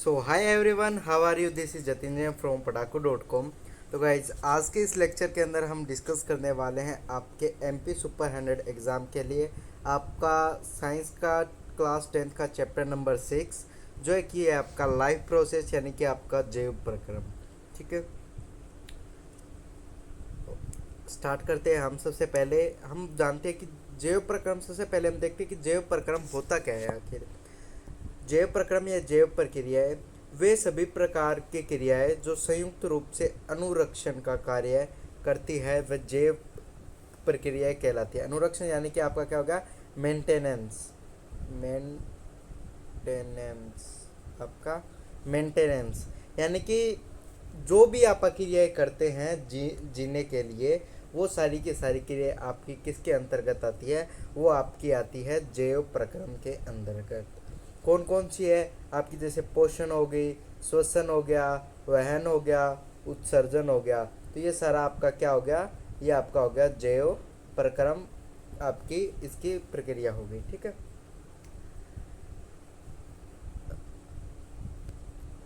So hi everyone, how are you? This is Jatin from padaku.com। तो guys, आज के इस लेक्चर के अंदर हम डिस्कस करने वाले हैं आपके एमपी सुपर 100 एग्ज़ाम के लिए आपका साइंस का क्लास 10th का चैप्टर नंबर 6, जो है कि है आपका लाइफ प्रोसेस यानी कि आपका जैव प्रक्रम। ठीक है, स्टार्ट करते हैं। हम सबसे पहले हम जानते हैं कि जैव प्रक्रम, सबसे पहले हम देखते हैं कि जैव प्रक्रम होता क्या है आखिर। जैव प्रक्रम या जैव प्रक्रियाएं वे सभी प्रकार की क्रियाएं जो संयुक्त रूप से अनुरक्षण का कार्य करती है वह जैव प्रक्रियाएं कहलाती है। अनुरक्षण यानी कि आपका क्या होगा? मेंटेनेंस। मेंटेनेंस आपका मेंटेनेंस यानी कि जो भी आप क्रियाएं करते हैं जीने के लिए, वो सारी की सारी क्रियाएं आपकी किसके अंतर्गत आती है? वो आपकी आती है जैव प्रक्रम के अंतर्गत। कौन कौन सी है आपकी? जैसे पोषण हो गई, श्वसन हो गया, वहन हो गया, उत्सर्जन हो गया। तो ये सारा आपका क्या हो गया? ये आपका हो गया जैव प्रक्रम, आपकी इसकी प्रक्रिया हो गई। ठीक है,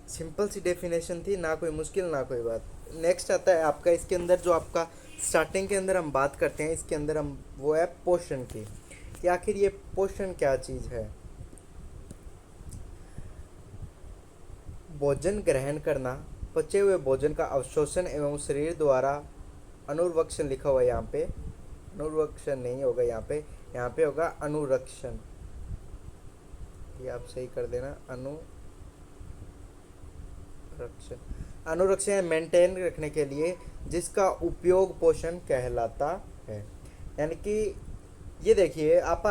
सिंपल सी डेफिनेशन थी, ना कोई मुश्किल ना कोई बात। नेक्स्ट आता है आपका इसके अंदर जो आपका स्टार्टिंग के अंदर हम बात करते हैं, इसके अंदर हम वो है पोषण की, कि आखिर ये पोषण क्या चीज़ है। भोजन ग्रहण करना, पचे हुए भोजन का अवशोषण एवं शरीर द्वारा अनुरक्षण लिखा हुआ है यहाँ पे, अनुरक्षण नहीं होगा यहाँ पे होगा अनुरक्षण। ये आप सही कर देना, अनुरक्षण। अनुरक्षण मेंटेन रखने के लिए जिसका उपयोग पोषण कहलाता है। यानी कि ये देखिए आप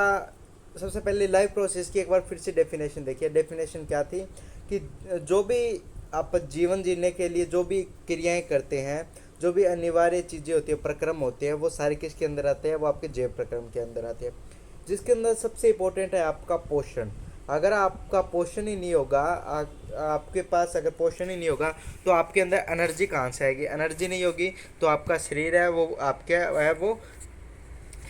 सबसे पहले लाइफ प्रोसेस की एक बार फिर से डेफिनेशन देखिए। डेफिनेशन क्या थी कि जो भी आप जीवन जीने के लिए जो भी क्रियाएं करते हैं, जो भी अनिवार्य चीज़ें होती है, प्रक्रम होते हैं, वो सारे किसके अंदर आते हैं? वो आपके जैव प्रक्रम के अंदर आते हैं, जिसके अंदर सबसे इम्पोर्टेंट है आपका पोषण। अगर आपका पोषण ही नहीं होगा, आपके पास अगर पोषण ही नहीं होगा तो आपके अंदर एनर्जी कहाँ से आएगी? एनर्जी नहीं होगी तो आपका शरीर है वो आपके है वो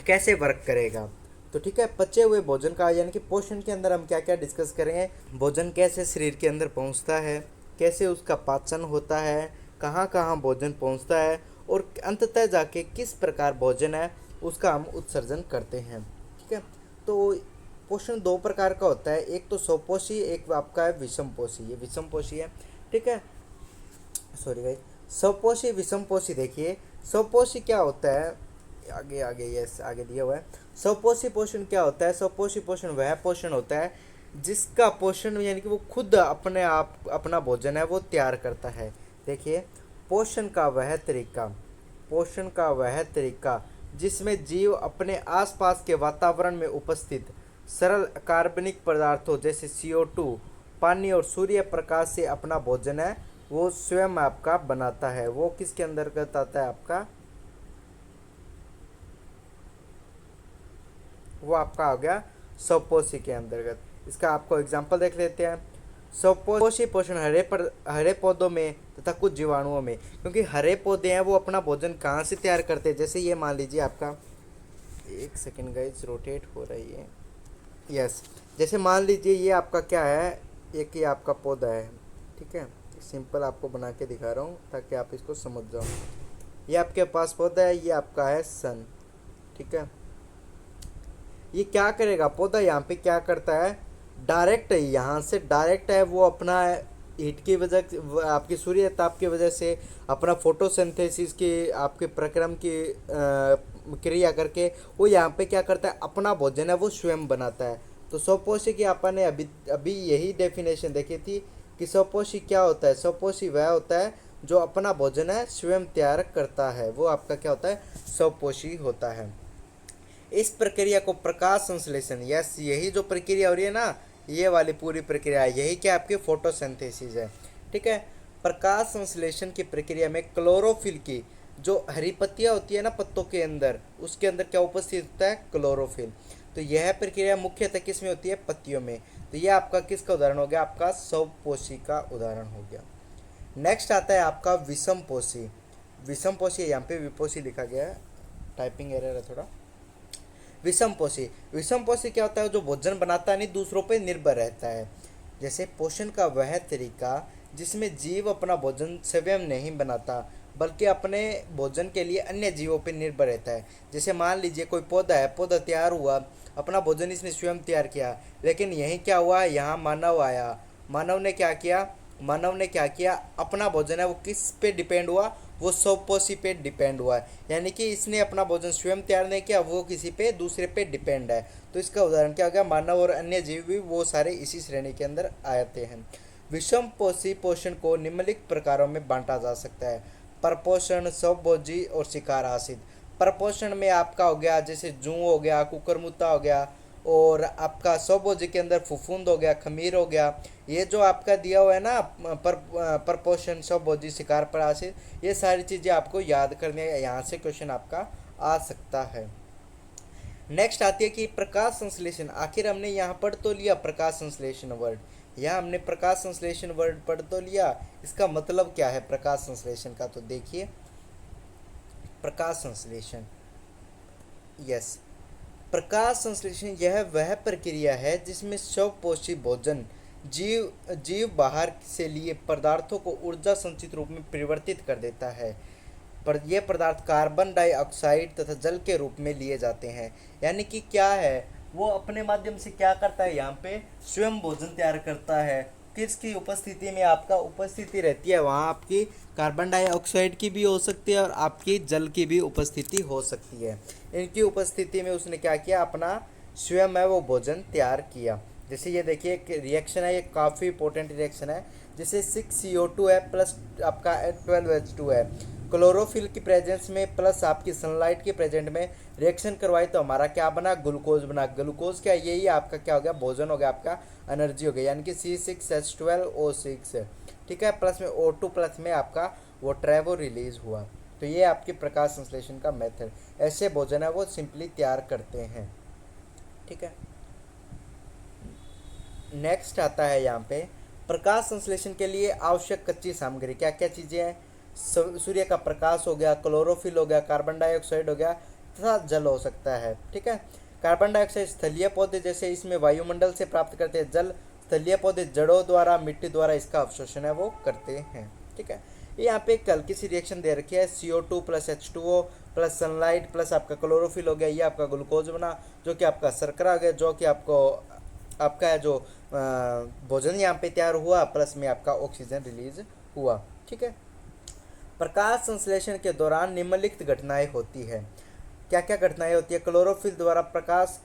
कैसे वर्क करेगा? तो ठीक है, पचे हुए भोजन का यानी कि पोषण के अंदर हम क्या क्या डिस्कस करेंगे। भोजन कैसे शरीर के अंदर पहुंचता है, कैसे उसका पाचन होता है, कहाँ कहाँ भोजन पहुंचता है, और अंततः जाके किस प्रकार भोजन है उसका हम उत्सर्जन करते हैं। ठीक है, तो पोषण दो प्रकार का होता है, एक तो स्वपोषी, एक आपका है विषमपोषी। ये विषमपोषी है। ठीक है, सॉरी भाई, स्वपोषी विषमपोषी। देखिए स्वपोषी क्या होता है, आगे आगे यस आगे दिया हुआ है। स्वपोषी पोषण क्या होता है? स्वपोषी पोषण वह पोषण होता है जिसका पोषण यानी कि वो खुद अपने आप अपना भोजन है वो तैयार करता है। देखिए, पोषण का वह तरीका, पोषण का वह तरीका जिसमें जीव अपने आसपास के वातावरण में उपस्थित सरल कार्बनिक पदार्थों जैसे CO2, पानी और सूर्य प्रकाश से अपना भोजन है वो स्वयं आपका बनाता है। वो किसके अंतर्गत आता है? आपका वो आपका हो गया स्वपोषी के अंतर्गत। इसका आपको एग्जांपल देख लेते हैं। स्वपोषी पोषण हरे पौधों में तथा कुछ जीवाणुओं में, क्योंकि हरे पौधे हैं वो अपना भोजन कहाँ से तैयार करते हैं? जैसे ये मान लीजिए आपका, एक सेकेंड गाइस, रोटेट हो रही है, यस। जैसे मान लीजिए ये आपका क्या है, एक ये आपका पौधा है। ठीक है, सिंपल आपको बना के दिखा रहा हूँ ताकि आप इसको समझ जाओ। ये आपके पास पौधा है, ये आपका है सन। ठीक है, ये क्या करेगा पौधा? यहाँ पे क्या करता है? डायरेक्ट है, यहाँ से डायरेक्ट है वो अपना हीट की वजह आपकी सूर्य ताप की वजह से अपना फोटोसिंथेसिस की आपके प्रक्रम की क्रिया करके वो यहाँ पे क्या करता है? अपना भोजन है वो स्वयं बनाता है। तो स्वपोषी की अपन ने अभी अभी यही डेफिनेशन देखी थी कि स्वपोषी क्या होता है। स्वपोषी वह होता है जो अपना भोजन है स्वयं तैयार करता है, वो आपका क्या होता है? स्वपोषी होता है। इस प्रक्रिया को प्रकाश संश्लेषण, यस, यही जो प्रक्रिया हो रही है ना, ये वाली पूरी प्रक्रिया है, यही क्या आपकी फोटोसिंथेसिस है। ठीक है, प्रकाश संश्लेषण की प्रक्रिया में क्लोरोफिल की जो हरी पत्तियाँ होती है ना पत्तों के अंदर, उसके अंदर क्या उपस्थित होता है? क्लोरोफिल। तो यह प्रक्रिया मुख्यतः किस में होती है? पत्तियों में। तो यह आपका किसका उदाहरण हो गया? आपका स्वपोषी का उदाहरण हो गया। नेक्स्ट आता है आपका विषमपोषी। विषमपोषी यहाँ पे विपोषी लिखा गया है, टाइपिंग एरर है थोड़ा। विषमपोषी, विषमपोषी क्या होता है? जो भोजन बनाता नहीं, दूसरों पे निर्भर रहता है। जैसे पोषण का वह तरीका जिसमें जीव अपना भोजन स्वयं नहीं बनाता बल्कि अपने भोजन के लिए अन्य जीवों पर निर्भर रहता है। जैसे मान लीजिए कोई पौधा है, पौधा तैयार हुआ, अपना भोजन इसने स्वयं तैयार किया, लेकिन यहीं क्या हुआ, यहाँ मानव आया। मानव ने क्या किया, अपना भोजन है वो किस पे डिपेंड हुआ, वो स्वपोषी पे डिपेंड हुआ है। यानी कि इसने अपना भोजन स्वयं तैयार नहीं किया, वो किसी पे दूसरे पे डिपेंड है। तो इसका उदाहरण क्या हो गया, मानव और अन्य जीव भी वो सारे इसी श्रेणी के अंदर आते हैं। विषम पोषी पोषण को निम्नलिखित प्रकारों में बांटा जा सकता है: परपोषण, स्वभोजी और शिकार आश्रित। परपोषण में आपका हो गया जैसे जूं हो गया, कुकरमुत्ता हो गया, और आपका स्वभोजी के अंदर फफूंद हो गया, खमीर हो गया। ये जो आपका दिया हुआ है ना, परपोषण, स्वभोजी, शिकार पर आश्रित, ये सारी चीज़ें आपको याद करनी है, यहाँ से क्वेश्चन आपका आ सकता है। नेक्स्ट आती है कि प्रकाश संश्लेषण। आखिर हमने यहाँ पढ़ तो लिया प्रकाश संश्लेषण वर्ड, यहाँ हमने प्रकाश संश्लेषण वर्ड पढ़ तो लिया, इसका मतलब क्या है प्रकाश संश्लेषण का, तो देखिए प्रकाश संश्लेषण, यस, प्रकाश संश्लेषण यह वह प्रक्रिया है जिसमें स्वपोषी भोजन जीव बाहर से लिए पदार्थों को ऊर्जा संचित रूप में परिवर्तित कर देता है। पर यह पदार्थ कार्बन डाइऑक्साइड तथा जल के रूप में लिए जाते हैं। यानी कि क्या है, वो अपने माध्यम से क्या करता है, यहाँ पे स्वयं भोजन तैयार करता है। किसकी उपस्थिति में आपका उपस्थिति रहती है, वहाँ आपकी कार्बन डाइऑक्साइड की भी हो सकती है और आपकी जल की भी उपस्थिति हो सकती है। इनकी उपस्थिति में उसने क्या किया, अपना स्वयं है वो भोजन तैयार किया। जैसे ये देखिए एक रिएक्शन है, ये काफ़ी इंपॉर्टेंट रिएक्शन है। जैसे 6CO2 है प्लस आपका 12H2 है, क्लोरोफिल की प्रेजेंस में प्लस आपकी सनलाइट के प्रेजेंट में रिएक्शन करवाई तो हमारा क्या बना, ग्लूकोज बना। ग्लूकोज क्या, यही आपका क्या हो गया, भोजन हो गया, आपका एनर्जी हो गई, यानी कि C6H12O6 है, ठीक है। प्लस में O2 प्लस में आपका वाटर है वो रिलीज हुआ। तो ये आपके प्रकाश संश्लेषण का मेथड, ऐसे भोजन है वो सिंपली तैयार करते हैं, ठीक है। नेक्स्ट आता है यहाँ पे प्रकाश संश्लेषण के लिए आवश्यक कच्ची सामग्री, क्या क्या चीज़ें हैं, सूर्य का प्रकाश हो गया, क्लोरोफिल हो गया, कार्बन डाइऑक्साइड हो गया तथा जल हो सकता है, ठीक है। कार्बन डाइऑक्साइड स्थलीय पौधे जैसे इसमें वायुमंडल से प्राप्त करते हैं, जल स्थलीय पौधे जड़ों द्वारा, मिट्टी द्वारा इसका अवशोषण है वो करते हैं, ठीक है। ये यहाँ पे एक हल्की सी रिएक्शन दे रखी है, CO2 plus H2O plus sunlight plus आपका क्लोरोफिल हो गया, ये आपका ग्लूकोज बना, जो कि आपका शर्करा हो गया, जो कि आपका है जो भोजन यहाँ पे तैयार हुआ, प्लस में आपका ऑक्सीजन रिलीज हुआ, ठीक है। प्रकाश संश्लेषण के दौरान निम्नलिखित घटनाएं होती है, क्या क्या घटनाएं होती है, क्लोरोफिल द्वारा प्रकाश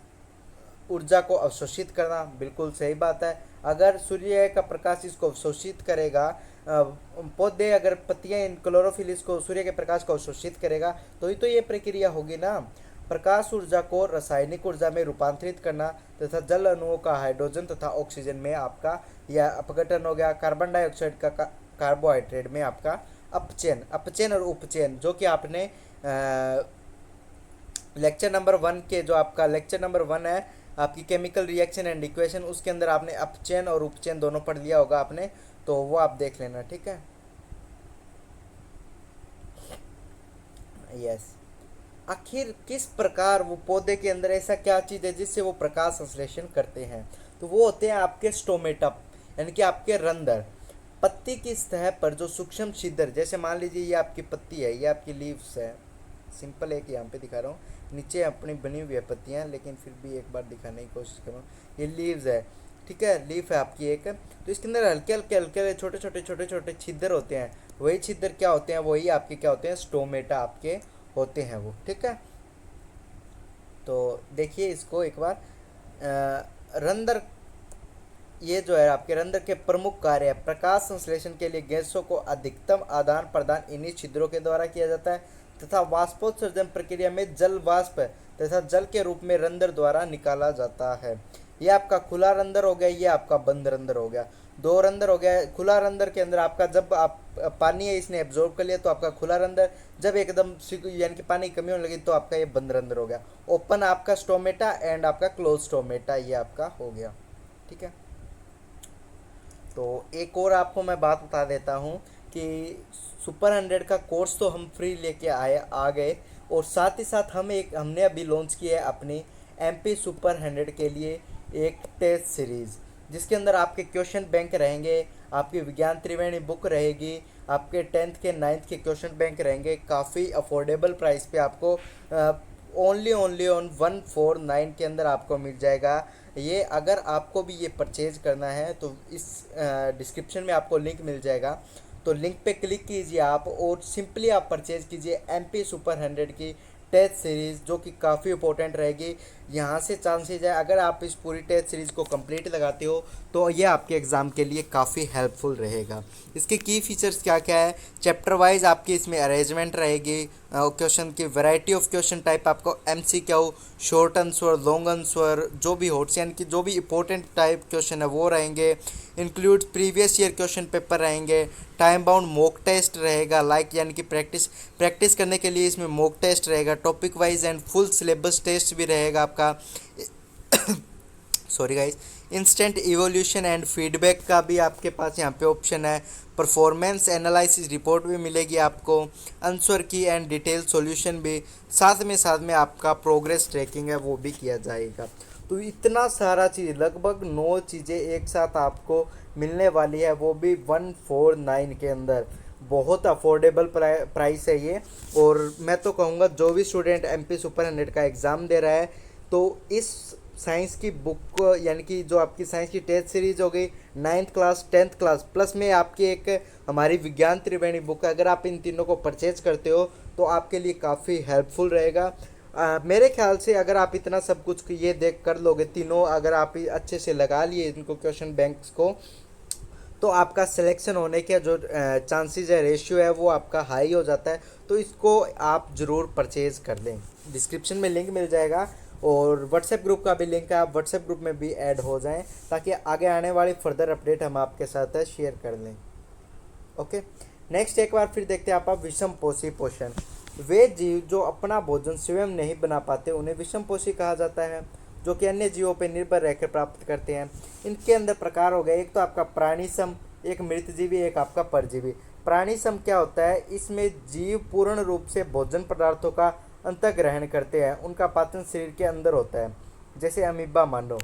ऊर्जा को अवशोषित करना, बिल्कुल सही बात है। अगर सूर्य का प्रकाश इसको अवशोषित करेगा, पौधे अगर पत्तियां इन क्लोरोफिल इसको सूर्य के प्रकाश को अवशोषित करेगा तो ही तो ये प्रक्रिया होगी ना। प्रकाश ऊर्जा को रासायनिक ऊर्जा में रूपांतरित करना तथा जल अणुओं का हाइड्रोजन तथा ऑक्सीजन में आपका यह अपघटन हो गया। कार्बन डाइऑक्साइड का कार्बोहाइड्रेट में आपका अपचयन और उपचयन, जो कि आपने लेक्चर नंबर 1 के जो आपका लेक्चर नंबर 1 है आपकी केमिकल रिएक्शन एंड इक्वेशन, उसके अंदर आपने अपचयन और उपचयन दोनों पढ़ लिया होगा आपने, तो वो आप देख लेना, ठीक है। यस, आखिर किस प्रकार वो पौधे के अंदर ऐसा क्या चीज़ है जिससे वो प्रकाश संश्लेषण करते हैं, तो वो होते हैं आपके स्टोमेटा, यानी कि आपके रंध्र। पत्ती की सतह पर जो सूक्ष्म छिद्र, जैसे मान लीजिए ये आपकी पत्ती है, ये आपकी लीव्स है, सिंपल एक यहाँ पे दिखा रहा हूँ, नीचे अपनी बनी हुई है पत्तियाँ, लेकिन फिर भी एक बार दिखाने की कोशिश करूँ। ये लीव्स है, ठीक है, लीफ है आपकी एक, तो इसके अंदर हल्के हल्के छोटे छोटे छिद्र होते हैं, वही छिद्र क्या होते हैं, वही आपके क्या होते हैं, स्टोमेटा आपके होते हैं वो, ठीक है। तो देखिए इसको एक बार, रंध्र, ये जो है आपके रंध्र के प्रमुख कार्य है, प्रकाश संश्लेषण के लिए गैसों को अधिकतम आदान प्रदान इन्हीं छिद्रों के द्वारा किया जाता है तथा वाष्पोत्सर्जन प्रक्रिया में जल वाष्प तथा जल के रूप में रंध्र द्वारा निकाला जाता है। यह आपका खुला रंध्र हो गया, ये आपका बंद रंध्र हो गया, दो रंध्र हो गया। खुला रंध्र के अंदर आपका जब आप पानी है इसने एब्जॉर्ब कर लिया तो आपका खुला रंध्र, जब एकदम यानी कि पानी कमी होने लगी तो आपका ये बंद रंध्र हो गया। ओपन आपका स्टोमेटा एंड आपका क्लोज स्टोमेटा, ये आपका हो गया, ठीक है। तो एक और आपको मैं बात बता देता हूँ कि सुपर 100 का कोर्स तो हम फ्री लेके आ गए, और साथ ही साथ हमने अभी लॉन्च किया है अपनी MP सुपर 100 के लिए एक टेस्ट सीरीज़। जिसके अंदर आपके क्वेश्चन बैंक रहेंगे, आपकी विज्ञान त्रिवेणी बुक रहेगी, आपके 10th के 9th के क्वेश्चन बैंक रहेंगे। काफ़ी अफोर्डेबल प्राइस पे आपको ओनली ओनली ऑन 149 के अंदर आपको मिल जाएगा ये। अगर आपको भी ये परचेज करना है तो इस डिस्क्रिप्शन में आपको लिंक मिल जाएगा, तो लिंक पे क्लिक कीजिए आप और सिंपली आप परचेज कीजिए MP सुपर 100 की टेस्ट सीरीज़, जो कि काफ़ी इंपॉर्टेंट रहेगी। यहाँ से चांसेज है अगर आप इस पूरी टेस्ट सीरीज़ को कंप्लीट लगाते हो तो ये आपके एग्ज़ाम के लिए काफ़ी हेल्पफुल रहेगा। इसके की फीचर्स क्या क्या है, चैप्टर वाइज आपकी इसमें अरेंजमेंट रहेगी, क्वेश्चन की वैरायटी ऑफ क्वेश्चन टाइप, आपको MCQ, short answer, long answer, जो भी हॉट यानी कि जो भी इंपॉर्टेंट टाइप क्वेश्चन है वो रहेंगे, include previous year question paper रहेंगे, टाइम बाउंड मॉक टेस्ट रहेगा, लाइक यानी कि प्रैक्टिस करने के लिए इसमें मॉक टेस्ट रहेगा, topic wise and full syllabus test भी रहेगा आपका। Sorry guys, instant evolution and feedback का भी आपके पास यहाँ पे ऑप्शन है, परफॉर्मेंस एनालिसिस रिपोर्ट भी मिलेगी आपको, आंसर की एंड डिटेल सॉल्यूशन भी, साथ में आपका प्रोग्रेस ट्रैकिंग है वो भी किया जाएगा। तो इतना सारा चीज़, लगभग 9 चीज़ें एक साथ आपको मिलने वाली है, वो भी 149 के अंदर। बहुत अफोर्डेबल प्राइस है ये। और मैं तो कहूँगा जो भी स्टूडेंट MP सुपर 100 का एग्ज़ाम दे रहा है तो इस साइंस की बुक यानी कि जो आपकी साइंस की टेस्ट सीरीज हो गई, 9th class 10th class plus में आपकी एक हमारी विज्ञान त्रिवेणी बुक है, अगर आप इन तीनों को परचेज करते हो तो आपके लिए काफ़ी हेल्पफुल रहेगा। मेरे ख्याल से अगर आप इतना सब कुछ ये देख कर लोगे तीनों, अगर आप अच्छे से लगा लिए इनको क्वेश्चन बैंक्स को, तो आपका सिलेक्शन होने के जो चांसेस है, रेशियो है, वो आपका हाई हो जाता है। तो इसको आप ज़रूर परचेज़ कर लें। डिस्क्रिप्शन में लिंक मिल जाएगा और व्हाट्सएप ग्रुप का भी लिंक है, आप व्हाट्सएप ग्रुप में भी ऐड हो जाएं ताकि आगे आने वाली फर्दर अपडेट हम आपके साथ शेयर कर लें। ओके, नेक्स्ट एक बार फिर देखते हैं आप विषम पोषी पोषण। वे जीव जो अपना भोजन स्वयं नहीं बना पाते उन्हें विषम पोषी कहा जाता है, जो कि अन्य जीवों पर निर्भर रहकर प्राप्त करते हैं। इनके अंदर प्रकार हो गए, एक तो आपका प्राणीसम, एक मृतजीवी, एक आपका परजीवी। प्राणीसम क्या होता है, इसमें जीव पूर्ण रूप से भोजन पदार्थों का अंतःग्रहण करते हैं, उनका पाचन शरीर के अंदर होता है, जैसे अमीबा मानो।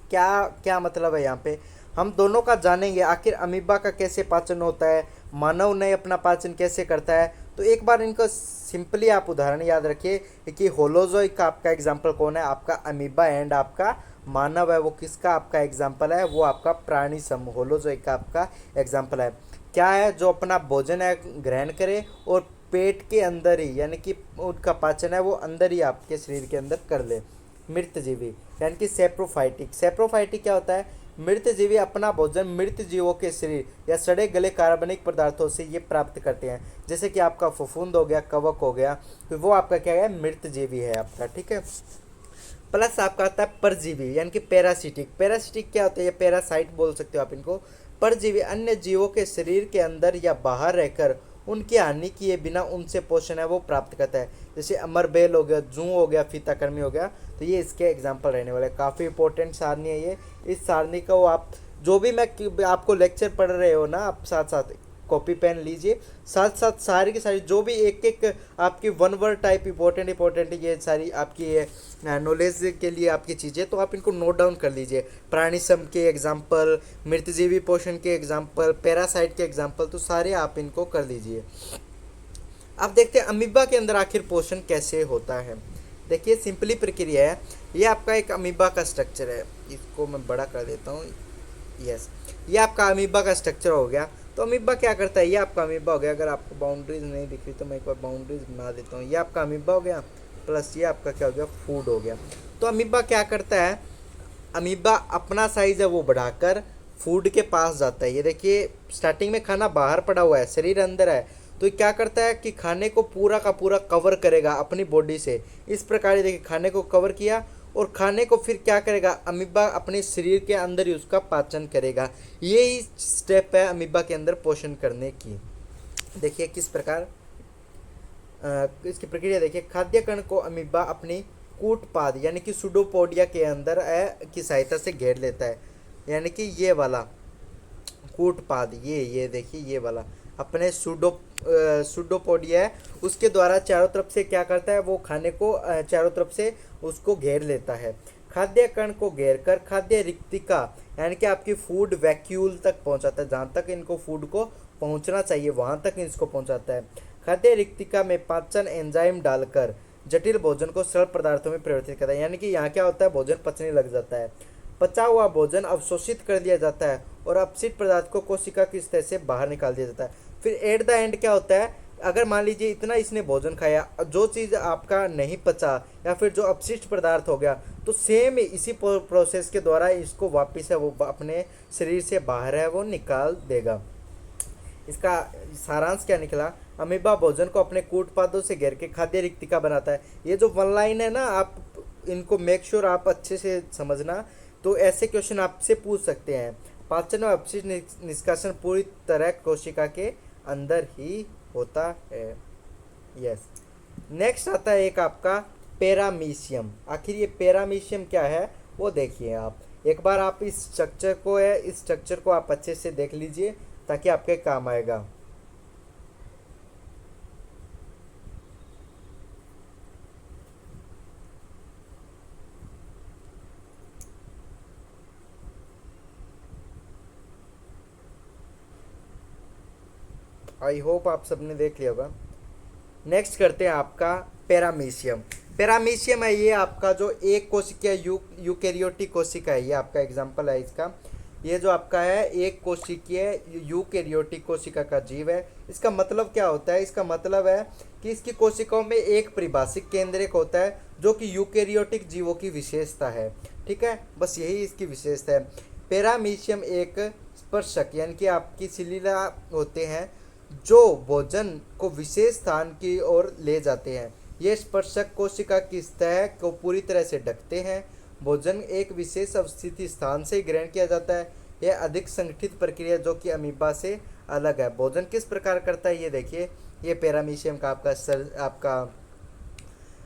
क्या क्या मतलब है यहाँ पे, हम दोनों का जानेंगे आखिर अमीबा का कैसे पाचन होता है, मानव ने अपना पाचन कैसे करता है। तो एक बार इनको सिंपली आप उदाहरण याद रखिए कि होलोजोइक का आपका एग्जाम्पल कौन है, आपका अमीबा, एंड आपका मानव है वो किसका आपका एग्जाम्पल है, वो आपका प्राणी समूह होलोजोइक का आपका एग्जाम्पल है। क्या है, जो अपना भोजन है ग्रहण करे और पेट के अंदर ही यानी कि उनका पाचन है वो अंदर ही आपके शरीर के अंदर कर ले। मृतजीवी यानी कि सेप्रोफाइटिक। सेप्रोफाइटिक क्या होता है, मृतजीवी अपना भोजन मृत जीवों के शरीर या सड़े गले कार्बनिक पदार्थों से ये प्राप्त करते हैं, जैसे कि आपका फफूंद हो गया, कवक हो गया, तो वो आपका क्या है, मृतजीवी है आपका, ठीक है। प्लस आपका आता है परजीवी यानी कि पैरासिटिक। पैरासिटिक क्या होता है, ये पैरासाइट बोल सकते हो आप इनको। परजीवी अन्य जीवों के शरीर के अंदर या बाहर रहकर उनकी हानि किए बिना उनसे पोषण है वो प्राप्त करता है, जैसे अमरबेल हो गया, जू हो गया, फीताकर्मी हो गया। तो ये इसके एग्जाम्पल रहने वाले, काफ़ी इंपॉर्टेंट सारणी है ये। इस सारणी को आप जो भी मैं आपको लेक्चर पढ़ रहे हो ना, आप साथ साथ कॉपी पेन लीजिए, साथ साथ सारी की सारी जो भी एक एक आपकी वन वर्ड टाइप इंपॉर्टेंट ये सारी आपकी नॉलेज के लिए आपकी चीज़ें, तो आप इनको नोट डाउन कर लीजिए। प्राणीसम के एग्जाम्पल, मृतजीवी पोषण के एग्जाम्पल, पैरासाइट के एग्जाम्पल, तो सारे आप इनको कर लीजिए। अब देखते हैं अमीबा के अंदर आखिर पोषण कैसे होता है। देखिए सिंपली प्रक्रिया है, ये आपका एक अमीबा का स्ट्रक्चर है, इसको मैं बड़ा कर देता हूँ। यस, ये आपका अमीबा का स्ट्रक्चर हो गया। तो अमीबा क्या करता है, ये आपका अमीबा हो गया। अगर आपको बाउंड्रीज नहीं दिख रही तो मैं एक बार बाउंड्रीज बना देता हूँ। ये आपका अमीबा हो गया, प्लस ये आपका क्या हो गया, फूड हो गया। तो अमीबा क्या करता है, अमीबा अपना साइज है वो बढ़ाकर फूड के पास जाता है। ये देखिए स्टार्टिंग में खाना बाहर पड़ा हुआ है, शरीर अंदर है, तो ये क्या करता है कि खाने को पूरा का पूरा कवर करेगा अपनी बॉडी से। इस प्रकार ये देखिए खाने को कवर किया और खाने को फिर क्या करेगा, अमीबा अपने शरीर के अंदर ही उसका पाचन करेगा। यही स्टेप है अमीबा के अंदर पोषण करने की। देखिए किस प्रकार इसकी प्रक्रिया देखिए। खाद्य कण को अमीबा अपनी कूटपाद यानी कि सुडोपोडिया के अंदर की सहायता से घेर लेता है, यानी कि ये वाला कूटपाद, ये देखिए ये वाला अपने सुडोपोडिया है, उसके द्वारा चारों तरफ से क्या करता है, वो खाने को चारों तरफ से उसको घेर लेता है। खाद्य कण को घेर कर खाद्य रिक्तिका यानी कि आपकी फूड वैक्यूल तक पहुंचाता है, जहाँ तक इनको फूड को पहुंचना चाहिए वहाँ तक इसको पहुंचाता है। खाद्य रिक्तिका में पाचन एंजाइम डालकर जटिल भोजन को सरल पदार्थों में परिवर्तित करता है, यानी कि यहाँ क्या होता है, भोजन पचने लग जाता है। पचा हुआ भोजन अवशोषित कर दिया जाता है और अपशिष्ट पदार्थ को कोशिका की सतह से बाहर निकाल दिया जाता है। फिर एट द एंड क्या होता है, अगर मान लीजिए इतना इसने भोजन खाया, जो चीज़ आपका नहीं पचा या फिर जो अपशिष्ट पदार्थ हो गया, तो सेम इसी प्रोसेस के द्वारा इसको वापस है वो अपने शरीर से बाहर है वो निकाल देगा। इसका सारांश क्या निकला, अमीबा भोजन को अपने कूट पादों से घेर के खाद्य रिक्तिका बनाता है। ये जो वन लाइन है ना, आप इनको मेक श्योर आप अच्छे से समझना, तो ऐसे क्वेश्चन आपसे पूछ सकते हैं। पाचन और अपशिष्ट निष्कासन पूरी तरह कोशिका के अंदर ही होता है। यस, नेक्स्ट आता है एक आपका पैरामीशियम। आखिर ये पैरामीशियम क्या है वो देखिए आप एक बार, आप इस स्ट्रक्चर को आप अच्छे से देख लीजिए ताकि आपके काम आएगा। आई होप आप सबने देख लिया होगा। नेक्स्ट करते हैं आपका पैरामीशियम। पैरामीशियम है ये आपका जो एक कोशिकीय यूकेरियोटिक कोशिका है, ये आपका एग्जांपल है इसका। ये जो आपका है एक कोशिकीय यूकेरियोटिक कोशिका का जीव है। इसका मतलब क्या होता है, इसका मतलब है कि इसकी कोशिकाओं में एक परिभाषिक केंद्रक होता है जो कि यूकेरियोटिक जीवों की विशेषता है। ठीक है, बस यही इसकी विशेषता है। पैरामीशियम एक स्पर्शक यानी कि आपकी सिलिला होते हैं जो भोजन को विशेष स्थान की ओर ले जाते हैं। ये स्पर्शक कोशिका की सतह को पूरी तरह से ढकते हैं। भोजन एक विशेष अवस्थिति स्थान से ग्रहण किया जाता है। यह अधिक संगठित प्रक्रिया जो कि अमीबा से अलग है। भोजन किस प्रकार करता है ये देखिए, ये पैरामीशियम का आपका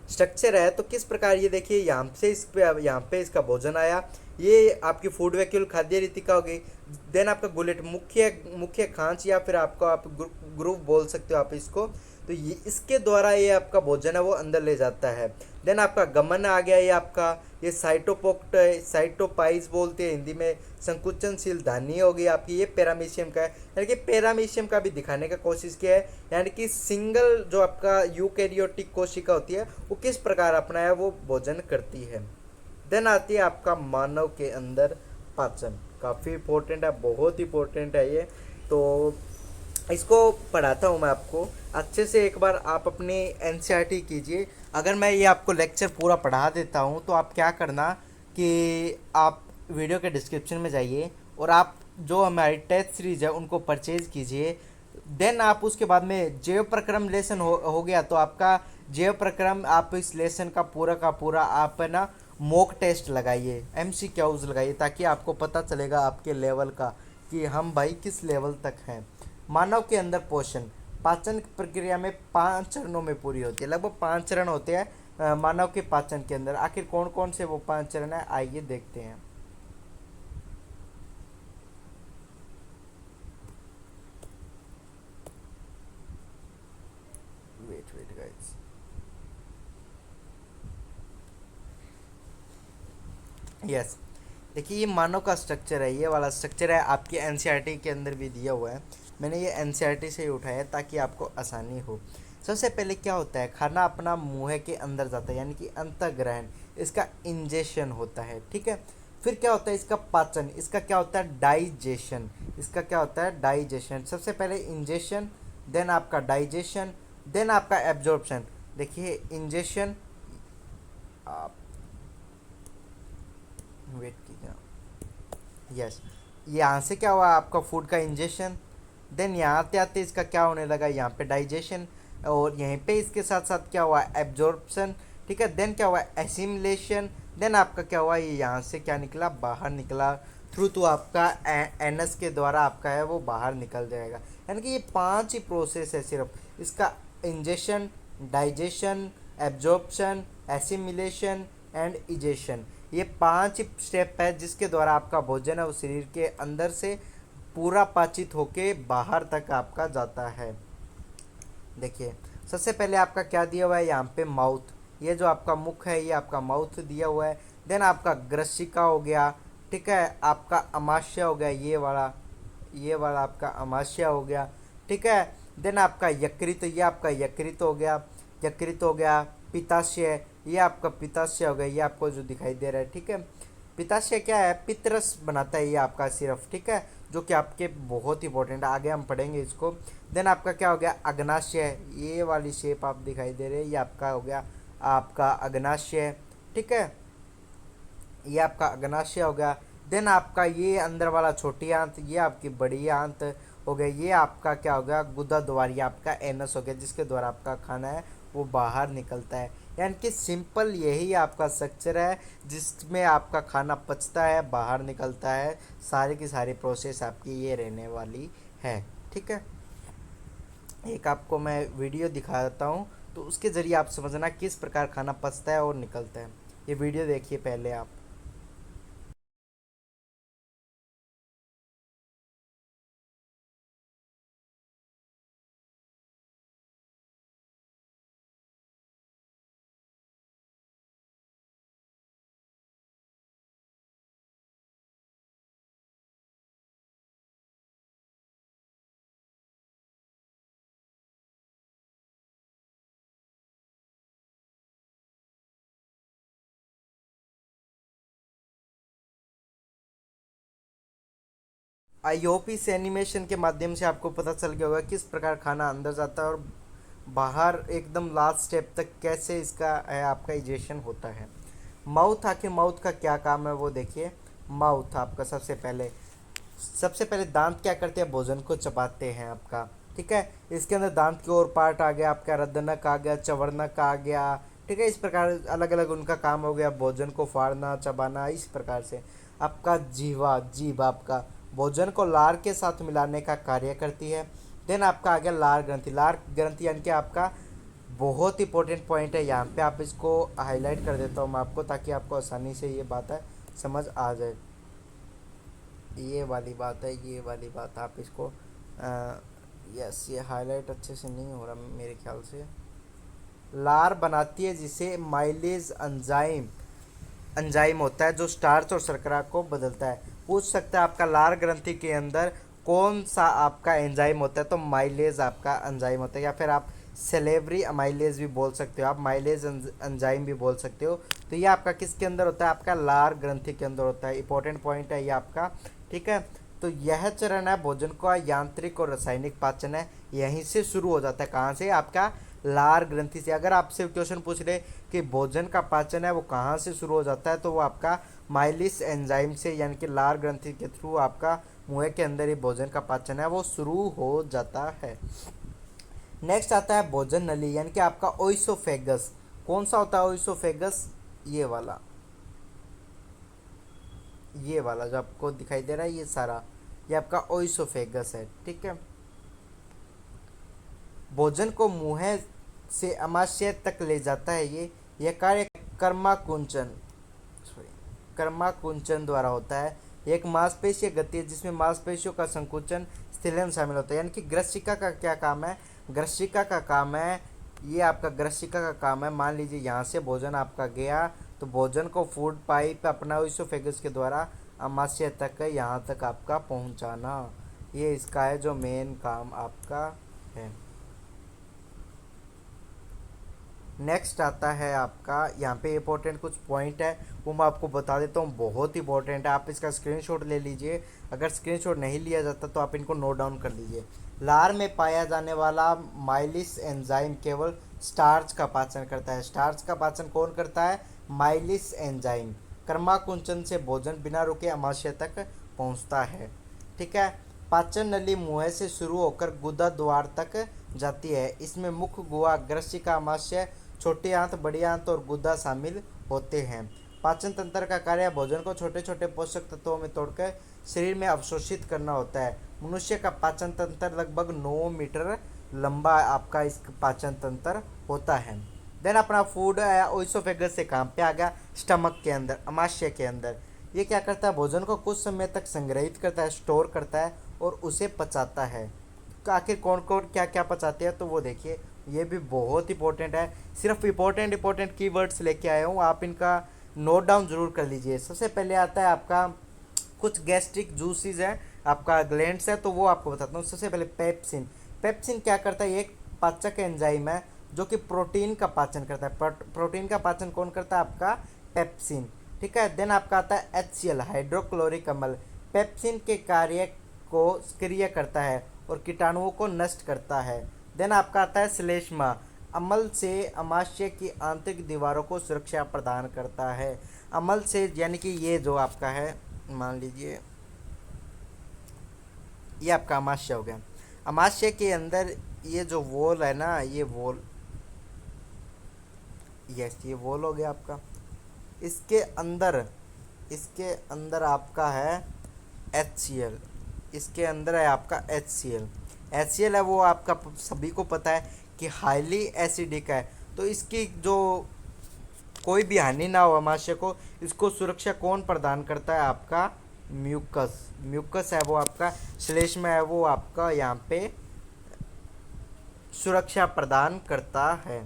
स्ट्रक्चर है। तो किस प्रकार ये देखिए, यहाँ पे इसका भोजन आया, ये आपकी फूड वैक्यूल खाद्य रिक्तिका होगी। देन आपका गुलेट मुख्य खांच या फिर आपको आप ग्रुप बोल सकते हो आप इसको, तो ये इसके द्वारा ये आपका भोजन है वो अंदर ले जाता है। देन आपका गमन आ गया, ये आपका ये साइटोपाइज बोलते हैं हिंदी में, संकुचनशील धानी होगी आपकी, ये पैरामीशियम का है। यानी कि पैरामीशियम का भी दिखाने का कोशिश किया है, यानी कि सिंगल जो आपका यूकैरियोटिक कोशिका होती है वो किस प्रकार अपना है वो भोजन करती है। देन आती है आपका मानव के अंदर पाचन। काफ़ी इंपॉर्टेंट है, बहुत इंपॉर्टेंट है ये, तो इसको पढ़ाता हूँ मैं आपको अच्छे से। एक बार आप अपनी एनसीईआरटी कीजिए। अगर मैं ये आपको लेक्चर पूरा पढ़ा देता हूँ तो आप क्या करना कि आप वीडियो के डिस्क्रिप्शन में जाइए और आप जो हमारी टेस्ट सीरीज है उनको परचेज कीजिए। देन आप उसके बाद में जैव प्रक्रम लेसन हो गया, तो आपका जैव प्रक्रम आप इस लेसन का पूरा आप है ना मॉक टेस्ट लगाइए, MCQs लगाइए, ताकि आपको पता चलेगा आपके लेवल का कि हम भाई किस लेवल तक हैं। मानव के अंदर पोषण पाचन प्रक्रिया में 5 चरणों में पूरी होती है। लगभग 5 चरण होते हैं मानव के पाचन के अंदर। आखिर कौन कौन से वो 5 चरण है, आइए देखते हैं। वेट गाइस, यस देखिए ये मानव का स्ट्रक्चर है, ये वाला स्ट्रक्चर है, आपकी एनसीईआरटी के अंदर भी दिया हुआ है। मैंने ये एनसीईआरटी से ही उठाया है ताकि आपको आसानी हो। सबसे पहले क्या होता है, खाना अपना मुंह के अंदर जाता है यानी कि अंतःग्रहण, इसका इंजेशन होता है। ठीक है, फिर क्या होता है इसका पाचन, इसका क्या होता है डाइजेशन, इसका क्या होता है डाइजेशन। सबसे पहले इंजेशन, देन आपका डाइजेशन, देन आपका एब्जॉर्प्शन। देखिए इंजेशन, आप वेट कीजिए, यस यहाँ से क्या हुआ आपका फूड का इंजेशन, देन यहाँ आते आते इसका क्या होने लगा, यहाँ पे डाइजेशन, और यहीं पे इसके साथ साथ क्या हुआ एब्जॉर्प्शन। ठीक है, देन क्या हुआ एसिमिलेशन, देन आपका क्या हुआ ये यहाँ से क्या निकला, बाहर निकला थ्रू, तो आपका एनस के द्वारा आपका है वो बाहर निकल जाएगा। यानी कि ये 5 ही प्रोसेस है सिर्फ, इसका ingestion, digestion, absorption, assimilation and egestion. ये 5 स्टेप है जिसके द्वारा आपका भोजन है वो शरीर के अंदर से पूरा पाचित होके बाहर तक आपका जाता है। देखिए सबसे पहले आपका क्या दिया हुआ है यहाँ पे माउथ, ये जो आपका मुख है ये आपका माउथ दिया हुआ है। देन आपका ग्रसिका हो गया, ठीक है, आपका अमाशय हो गया, ये वाला आपका अमाशय हो गया, ठीक है। देन आपका यकृत, ये आपका यकृत हो गया, यकृत हो गया। पित्ताशय, ये आपका पित्ताशय हो गया, ये आपको जो दिखाई दे रहा है, ठीक है। पित्ताशय क्या है, पित्तरस बनाता है ये आपका सिर्फ, ठीक है, जो कि आपके बहुत इंपॉर्टेंट है, आगे हम पढ़ेंगे इसको। देन आपका क्या हो गया, अग्नाशय, ये वाली शेप आप दिखाई दे रहे हैं, ये आपका हो गया आपका अग्नाशय, ठीक है, ये आपका अग्नाशय हो गया। देन आपका ये अंदर वाला छोटी आंत, ये आपकी बड़ी आंत हो गई, ये आपका क्या हो गया, गुदा द्वार, ये आपका एनस हो गया, जिसके द्वारा आपका खाना है वो बाहर निकलता है। यानी कि सिंपल यही आपका स्ट्रक्चर है जिसमें आपका खाना पचता है, बाहर निकलता है, सारी की सारी प्रोसेस आपकी ये रहने वाली है, ठीक है। एक आपको मैं वीडियो दिखा देता हूँ, तो उसके ज़रिए आप समझना किस प्रकार खाना पचता है और निकलता है। ये वीडियो देखिए पहले आप। आई होप इस एनिमेशन के माध्यम से आपको पता चल गया होगा किस प्रकार खाना अंदर जाता है और बाहर एकदम लास्ट स्टेप तक कैसे इसका है आपका इजेशन होता है। माउथ, आखिर माउथ का क्या काम है वो देखिए। माउथ आपका सबसे पहले दांत क्या करते हैं, भोजन को चबाते हैं आपका, ठीक है। इसके अंदर दांत के और पार्ट आ गया, आपका रदनक आ गया, चवर्णक आ गया, ठीक है। इस प्रकार अलग अलग उनका काम हो गया, भोजन को फाड़ना, चबाना, इस प्रकार से। आपका जीभ आपका भोजन को लार के साथ मिलाने का कार्य करती है। देन आपका आ गया लार ग्रंथि यानी कि आपका बहुत इंपॉर्टेंट पॉइंट है, यहाँ पे आप इसको हाईलाइट कर देता हूँ मैं आपको, ताकि आपको आसानी से ये बात है समझ आ जाए। ये वाली बात है, ये वाली बात आप इसको यस, ये हाईलाइट अच्छे से नहीं हो रहा मेरे ख्याल से। लार बनाती है जिसे माइलेज एंजाइम एंजाइम होता है, जो स्टार्च और शर्करा को बदलता है। पूछ सकता है आपका लार ग्रंथि के अंदर कौन सा आपका एंजाइम होता है, तो माइलेज आपका एंजाइम होता है, या फिर आप सेलेवरी अमाइलेज भी बोल सकते हो, आप माइलेज एंजाइम भी बोल सकते हो। तो ये आपका किसके अंदर होता है, आपका लार ग्रंथि के अंदर होता है। इंपॉर्टेंट पॉइंट है ये आपका, ठीक है। तो यह चरण है भोजन का यांत्रिक और रासायनिक पाचन है, यहीं से शुरू हो जाता है। कहाँ से, आपका लार ग्रंथि से। अगर आपसे क्वेश्चन पूछ रहे कि भोजन का पाचन है वो कहाँ से शुरू हो जाता है, तो वो आपका माइलिस एंजाइम से, यानी कि लार ग्रंथि के थ्रू आपका मुंह के अंदर ही भोजन का पाचन है वो शुरू हो जाता है। नेक्स्ट आता है भोजन नली, यानी कि आपका ओइसोफेगस। कौन सा होता है ओइसोफेगस, ये वाला जो आपको दिखाई दे रहा है, ये सारा ये आपका ओइसोफेगस है, ठीक है। भोजन को मुंह से अमाशय तक ले जाता है यह कार्य कर्माकुंचन सॉरी कर्माकुंचन द्वारा होता है। ये एक मांसपेशीय गति है जिसमें मांसपेशियों का संकुचन स्थिलन शामिल होता है। यानी कि ग्रसिका का क्या काम है, ग्रसिका का काम है, ये आपका ग्रसिका का काम है। मान लीजिए यहाँ से भोजन आपका गया, तो भोजन को फूड पाइप अपना इसोफेगस के द्वारा अमाशय तक यहाँ तक आपका पहुँचाना, ये इसका है जो मेन काम आपका है। नेक्स्ट आता है आपका, यहाँ पे इंपॉर्टेंट कुछ पॉइंट है वो मैं आपको बता देता हूँ, बहुत इंपॉर्टेंट है। आप इसका स्क्रीनशॉट ले लीजिए, अगर स्क्रीनशॉट नहीं लिया जाता तो आप इनको नोट डाउन कर लीजिए। लार में पाया जाने वाला माइलिस एंजाइम केवल स्टार्च का पाचन करता है। स्टार्च का पाचन कौन करता है, माइलिस एंजाइम। कर्माकुंचन से भोजन बिना रुके अमाशय तक पहुँचता है, ठीक है। पाचन नली मुंह से शुरू होकर गुदा द्वार तक जाती है। इसमें मुख्य गुहा, ग्रसिका, अमाशय, छोटी आंत, बड़ी आंत और गुदा शामिल होते हैं। पाचन तंत्र का कार्य भोजन को छोटे छोटे पोषक तत्वों में तोड़कर शरीर में अवशोषित करना होता है। मनुष्य का पाचन तंत्र लगभग 9 मीटर लंबा आपका इस पाचन तंत्र होता है। देन अपना फूड ओइसोफेगस से काम पे आ गया, स्टमक के अंदर, अमाशय के अंदर। ये क्या करता है, भोजन को कुछ समय तक संग्रहित करता है, स्टोर करता है और उसे पचाता है। तो आखिर कौन कौन क्या क्या पचाते हैं, तो वो देखिए, ये भी बहुत इंपॉर्टेंट है। सिर्फ इंपॉर्टेंट कीवर्ड्स लेके आया हूँ, आप इनका नोट डाउन जरूर कर लीजिए। सबसे पहले आता है आपका कुछ गैस्ट्रिक जूसेस है, आपका ग्लैंड्स है, तो वो आपको बताता हूँ। सबसे पहले पेप्सिन। पेप्सिन क्या करता है, ये एक पाचक एंजाइम है जो कि प्रोटीन का पाचन करता है। प्रोटीन का पाचन कौन करता है, आपका पेप्सिन। ठीक है। देन आपका आता है HCl, हाइड्रोक्लोरिक अम्ल। पेप्सिन के कार्य को सक्रिय करता है और कीटाणुओं को नष्ट करता है। देन आपका आता है श्लेष्मा, अम्ल से अमाशय की आंतरिक दीवारों को सुरक्षा प्रदान करता है। अम्ल से यानी कि ये जो आपका है, मान लीजिए ये आपका अमाशय हो गया। अमाशय के अंदर ये जो वॉल है ना, ये वॉल, यस ये वॉल हो गया आपका। इसके अंदर, इसके अंदर आपका है HCl, इसके अंदर है आपका HCl। HCl है वो आपका सभी को पता है कि हाईली एसिडिक है, तो इसकी जो कोई भी हानि ना हो अमाशय को, इसको सुरक्षा कौन प्रदान करता है, आपका म्यूकस। म्यूकस है वो आपका श्लेष्मा है वो आपका यहाँ पे सुरक्षा प्रदान करता है।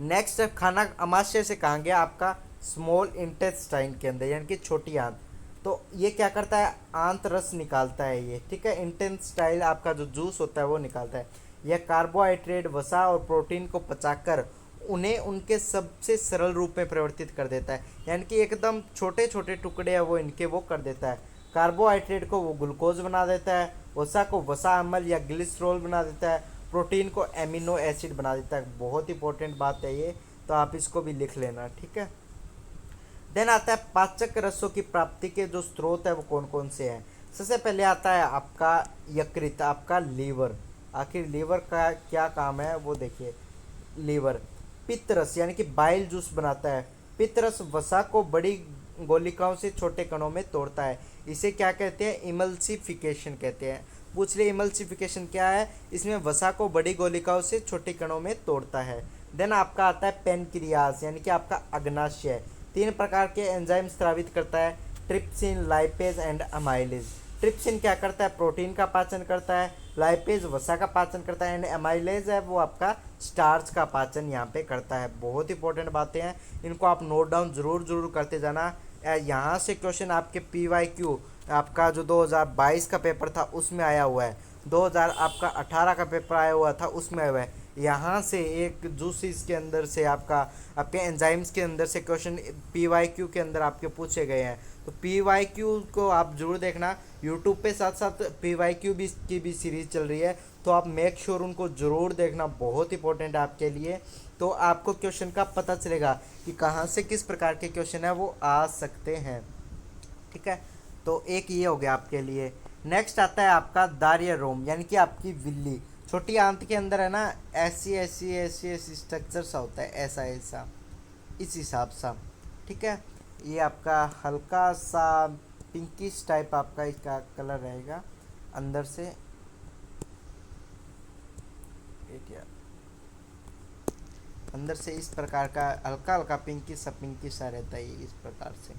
नेक्स्ट खाना अमाशय से कहाँ गया, आपका स्मॉल इंटेस्टाइन के अंदर, यानी कि छोटी आंत। तो ये क्या करता है, आंत रस निकालता है ये। ठीक है। इंटेस्टाइन आपका जो जूस होता है वो निकालता है। यह कार्बोहाइड्रेट, वसा और प्रोटीन को पचाकर उन्हें उनके सबसे सरल रूप में परिवर्तित कर देता है, यानी कि एकदम छोटे छोटे टुकड़े है वो इनके वो कर देता है। कार्बोहाइड्रेट को वो ग्लूकोज बना देता है, वसा को वसा अम्ल या ग्लिसरॉल बना देता है, प्रोटीन को एमिनो एसिड बना देता है। बहुत इंपॉर्टेंट बात है ये, तो आप इसको भी लिख लेना। ठीक है। देन आता है पाचक रसों की प्राप्ति के जो स्रोत है वो कौन कौन से हैं। सबसे पहले आता है आपका यकृत, आपका लीवर। आखिर लीवर का क्या काम है वो देखिए। लीवर पित्तरस यानी कि बाइल जूस बनाता है। पित्तरस वसा को बड़ी गोलिकाओं से छोटे कणों में तोड़ता है। इसे क्या कहते हैं, इमल्सिफिकेशन कहते हैं। पूछ ले इमल्सिफिकेशन क्या है, इसमें वसा को बड़ी गोलिकाओं से छोटे कणों में तोड़ता है। देन आपका आता है पेनक्रियास यानी कि आपका अग्नाशय। 3 प्रकार के एंजाइम स्रावित करता है, trypsin, lipase and amylase. Trypsin क्या करता है, प्रोटीन का पाचन करता है। लाइपेज वसा का पाचन करता है एंड अमाइलेज है वो आपका स्टार्च का पाचन यहाँ पे करता है। बहुत इंपॉर्टेंट बातें हैं, इनको आप नोट डाउन जरूर करते जाना। यहाँ से क्वेश्चन आपके PYQ आपका जो 2022 का पेपर था उसमें आया हुआ है, 2018 का पेपर आया हुआ था उसमें आया हुआ है। यहाँ से एक जूसेस के अंदर से आपका आपके एंजाइम्स के अंदर से क्वेश्चन PYQ के अंदर आपके पूछे गए हैं, तो PYQ को आप जरूर देखना। यूट्यूब पे साथ साथ PYQ भी की भी सीरीज़ चल रही है, तो आप मेक श्योर उनको ज़रूर देखना, बहुत इंपॉर्टेंट है आपके लिए। तो आपको क्वेश्चन का पता चलेगा कि कहाँ से किस प्रकार के क्वेश्चन है वो आ सकते हैं। ठीक है। तो एक ये हो गया आपके लिए। नेक्स्ट आता है आपका दार्य रोम यानी कि आपकी विल्ली। छोटी आंत के अंदर है ना ऐसी स्ट्रक्चर सा होता है, ऐसा ऐसा इस हिसाब सा। ठीक है। ये आपका हल्का सा पिंकिश टाइप आपका इसका कलर रहेगा अंदर से। अंदर से इस प्रकार का हल्का हल्का पिंकिश सा रहता है इस प्रकार से।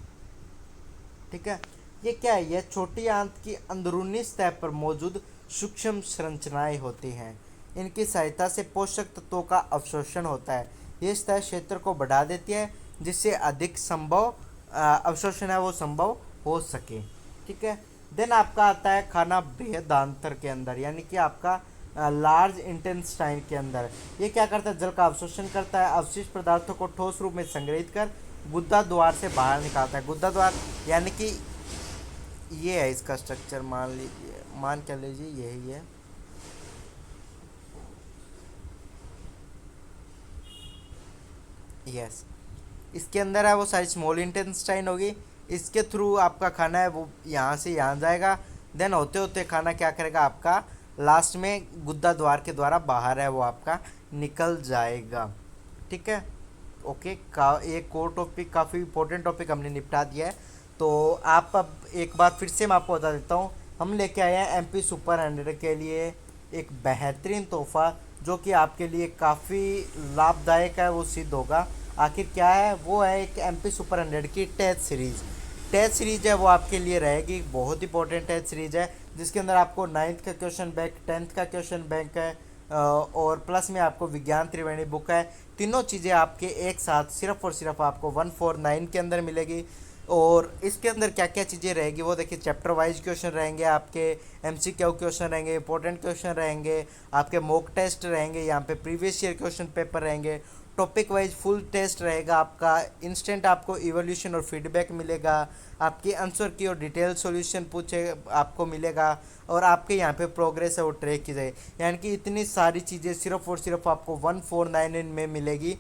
ठीक है। ये क्या है, यह छोटी आंत की अंदरूनी सतह पर मौजूद सूक्ष्म संरचनाएं होती हैं। इनकी सहायता से पोषक तत्वों का अवशोषण होता है। ये सतह क्षेत्र को बढ़ा देती है जिससे अधिक संभव अवशोषण है वो संभव हो सके। ठीक है। देन आपका आता है खाना बृहदान्त्र के अंदर यानी कि आपका लार्ज इंटेस्टाइन के अंदर। ये क्या करता है, जल का अवशोषण करता है, अवशिष्ट पदार्थों को ठोस रूप में संग्रहित कर गुदा द्वार से बाहर निकालता है। गुदा द्वार यानी कि ये है इसका स्ट्रक्चर, मान कर लीजिए यही है। यस इसके अंदर है वो सारी स्मॉल इंटेस्टाइन होगी, इसके थ्रू आपका खाना है वो यहाँ से यहाँ जाएगा। देन होते होते खाना क्या करेगा, आपका लास्ट में गुदा द्वार के द्वारा बाहर है वो आपका निकल जाएगा। ठीक है। ओके एक और टॉपिक, काफ़ी इंपॉर्टेंट टॉपिक हमने निपटा दिया है। तो आप अब एक बात फिर से मैं आपको बता देता हूँ, हम लेके आए हैं MP सुपर 100 के लिए एक बेहतरीन तोहफ़ा जो कि आपके लिए काफ़ी लाभदायक है वो सिद्ध होगा। आखिर क्या है, वो है एक MP सुपर 100 की टेस्ट सीरीज़। टेस्ट सीरीज है वो आपके लिए रहेगी, बहुत इंपॉर्टेंट टेस्ट सीरीज है जिसके अंदर आपको 9th का क्वेश्चन बैंक, 10th का क्वेश्चन बैंक है, और प्लस में आपको विज्ञान त्रिवेणी बुक है। तीनों चीज़ें आपके एक साथ सिर्फ और सिर्फ आपको 149 के अंदर मिलेगी। और इसके अंदर क्या क्या चीज़ें रहेगी वो देखिए, चैप्टर वाइज क्वेश्चन रहेंगे आपके, एमसीक्यू क्वेश्चन रहेंगे, इंपॉर्टेंट क्वेश्चन रहेंगे, आपके मॉक टेस्ट रहेंगे, यहाँ पे प्रीवियस ईयर क्वेश्चन पेपर रहेंगे, टॉपिक वाइज फुल टेस्ट रहेगा आपका, इंस्टेंट आपको इवोल्यूशन और फीडबैक मिलेगा, आपके आंसर की और डिटेल सॉल्यूशन पूछे आपको मिलेगा, और आपके यहाँ पे प्रोग्रेस है वो ट्रैक की जाए। यानी कि इतनी सारी चीज़ें सिर्फ और सिर्फ आपको 149 में मिलेगी।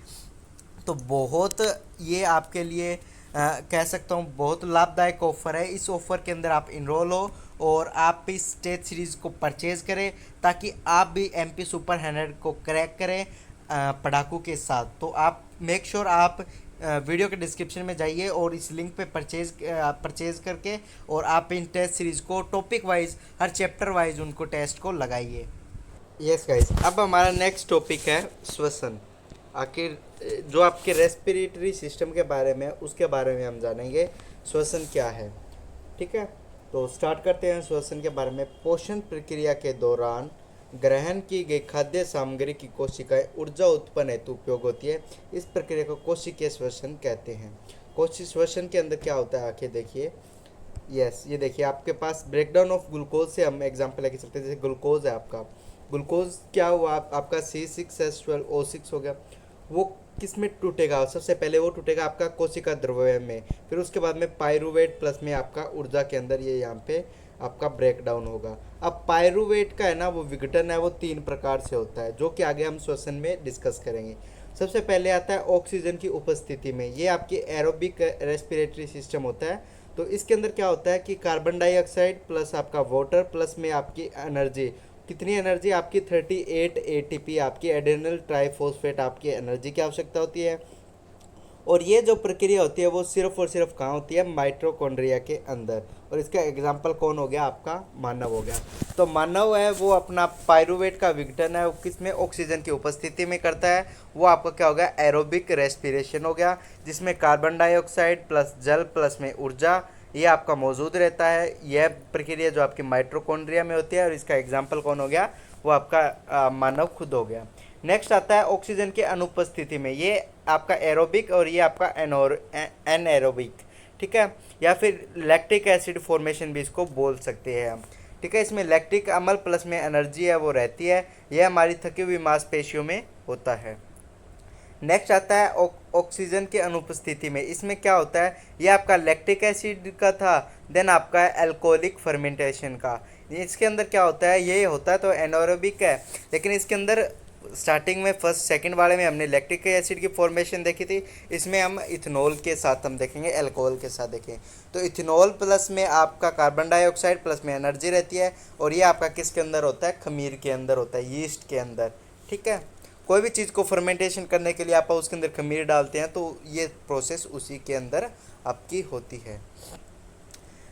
तो बहुत ये आपके लिए कह सकता हूँ बहुत लाभदायक ऑफ़र है। इस ऑफ़र के अंदर आप इनरोल हो और आप इस टेस्ट सीरीज़ को परचेज़ करें ताकि आप भी एमपी सुपर 100 को क्रैक करें पढ़ाकू के साथ। तो आप मेक श्योर आप वीडियो के डिस्क्रिप्शन में जाइए और इस लिंक पे परचेज़ करके और आप इन टेस्ट सीरीज़ को टॉपिक वाइज हर चैप्टर वाइज उनको टेस्ट को लगाइए। यस गाइस, अब हमारा नेक्स्ट टॉपिक है श्वसन। आखिर जो आपके रेस्पिरेटरी सिस्टम के बारे में उसके बारे में हम जानेंगे श्वसन क्या है। ठीक है, तो स्टार्ट करते हैं श्वसन के बारे में। पोषण प्रक्रिया के दौरान ग्रहण की गई खाद्य सामग्री की कोशिकाएं ऊर्जा उत्पन्न हेतु उपयोग होती है। इस प्रक्रिया को कोशिकीय श्वसन कहते हैं। कोशिकीय श्वसन के अंदर क्या होता है आखिर देखिए। यस, ये देखिए आपके पास ब्रेकडाउन ऑफ ग्लूकोज से हम एग्जांपल लेके चलते हैं। जैसे ग्लूकोज है आपका, ग्लूकोज क्या हुआ आपका C6H12O6 हो गया। वो किस में टूटेगा? सबसे पहले वो टूटेगा आपका कोशिका द्रव्य में, फिर उसके बाद में पायरुवेट प्लस में आपका ऊर्जा के अंदर ये यहाँ पे आपका ब्रेक डाउन होगा। अब पायरुवेट का है ना वो विघटन है वो 3 प्रकार से होता है, जो कि आगे हम श्वसन में डिस्कस करेंगे। सबसे पहले आता है ऑक्सीजन की उपस्थिति में, ये आपकी एरोबिक रेस्पिरेटरी सिस्टम होता है। तो इसके अंदर क्या होता है कि कार्बन डाइऑक्साइड प्लस आपका वाटर प्लस में आपकी एनर्जी, कितनी एनर्जी आपकी 38 ATP आपकी एडेनल ट्राइफॉस्फेट आपकी एनर्जी की आवश्यकता होती है। और ये जो प्रक्रिया होती है वो सिर्फ और सिर्फ कहाँ होती है? माइटोकॉन्ड्रिया के अंदर। और इसका एग्जाम्पल कौन हो गया? आपका मानव हो गया। तो मानव है वो अपना पायरुवेट का विघटन है वो किसमें? ऑक्सीजन की उपस्थिति में करता है। वो आपका क्या हो गया? एरोबिक रेस्पिरेशन हो गया, जिसमें कार्बन डाइऑक्साइड प्लस जल प्लस में ऊर्जा ये आपका मौजूद रहता है। यह प्रक्रिया जो आपकी माइटोकॉन्ड्रिया में होती है, और इसका एग्जाम्पल कौन हो गया? वो आपका मानव खुद हो गया। नेक्स्ट आता है ऑक्सीजन के अनुपस्थिति में, ये आपका एरोबिक और ये आपका एनएरोबिक। ठीक है, या फिर लैक्टिक एसिड फॉर्मेशन भी इसको बोल सकते हैं हम। ठीक है, इसमें लैक्टिक अम्ल प्लस में एनर्जी है वो रहती है, यह हमारी थकी हुई मांसपेशियों में होता है। नेक्स्ट आता है ऑक्सीजन के अनुपस्थिति में, इसमें क्या होता है? ये आपका लैक्टिक एसिड का था, देन आपका एल्कोहलिक फर्मेंटेशन का। इसके अंदर क्या होता है? ये होता है तो एनारोबिक है, लेकिन इसके अंदर स्टार्टिंग में फर्स्ट सेकंड वाले में हमने लैक्टिक एसिड की फॉर्मेशन देखी थी, इसमें हम इथेनॉल के साथ हम देखेंगे, अल्कोहल के साथ देखें। तो इथेनॉल प्लस में आपका कार्बन डाइऑक्साइड प्लस में एनर्जी रहती है, और ये आपका किसके अंदर होता है? खमीर के अंदर होता है, यीस्ट के अंदर। ठीक है, कोई भी चीज़ को फर्मेंटेशन करने के लिए आप उसके अंदर खमीर डालते हैं, तो ये प्रोसेस उसी के अंदर आपकी होती है।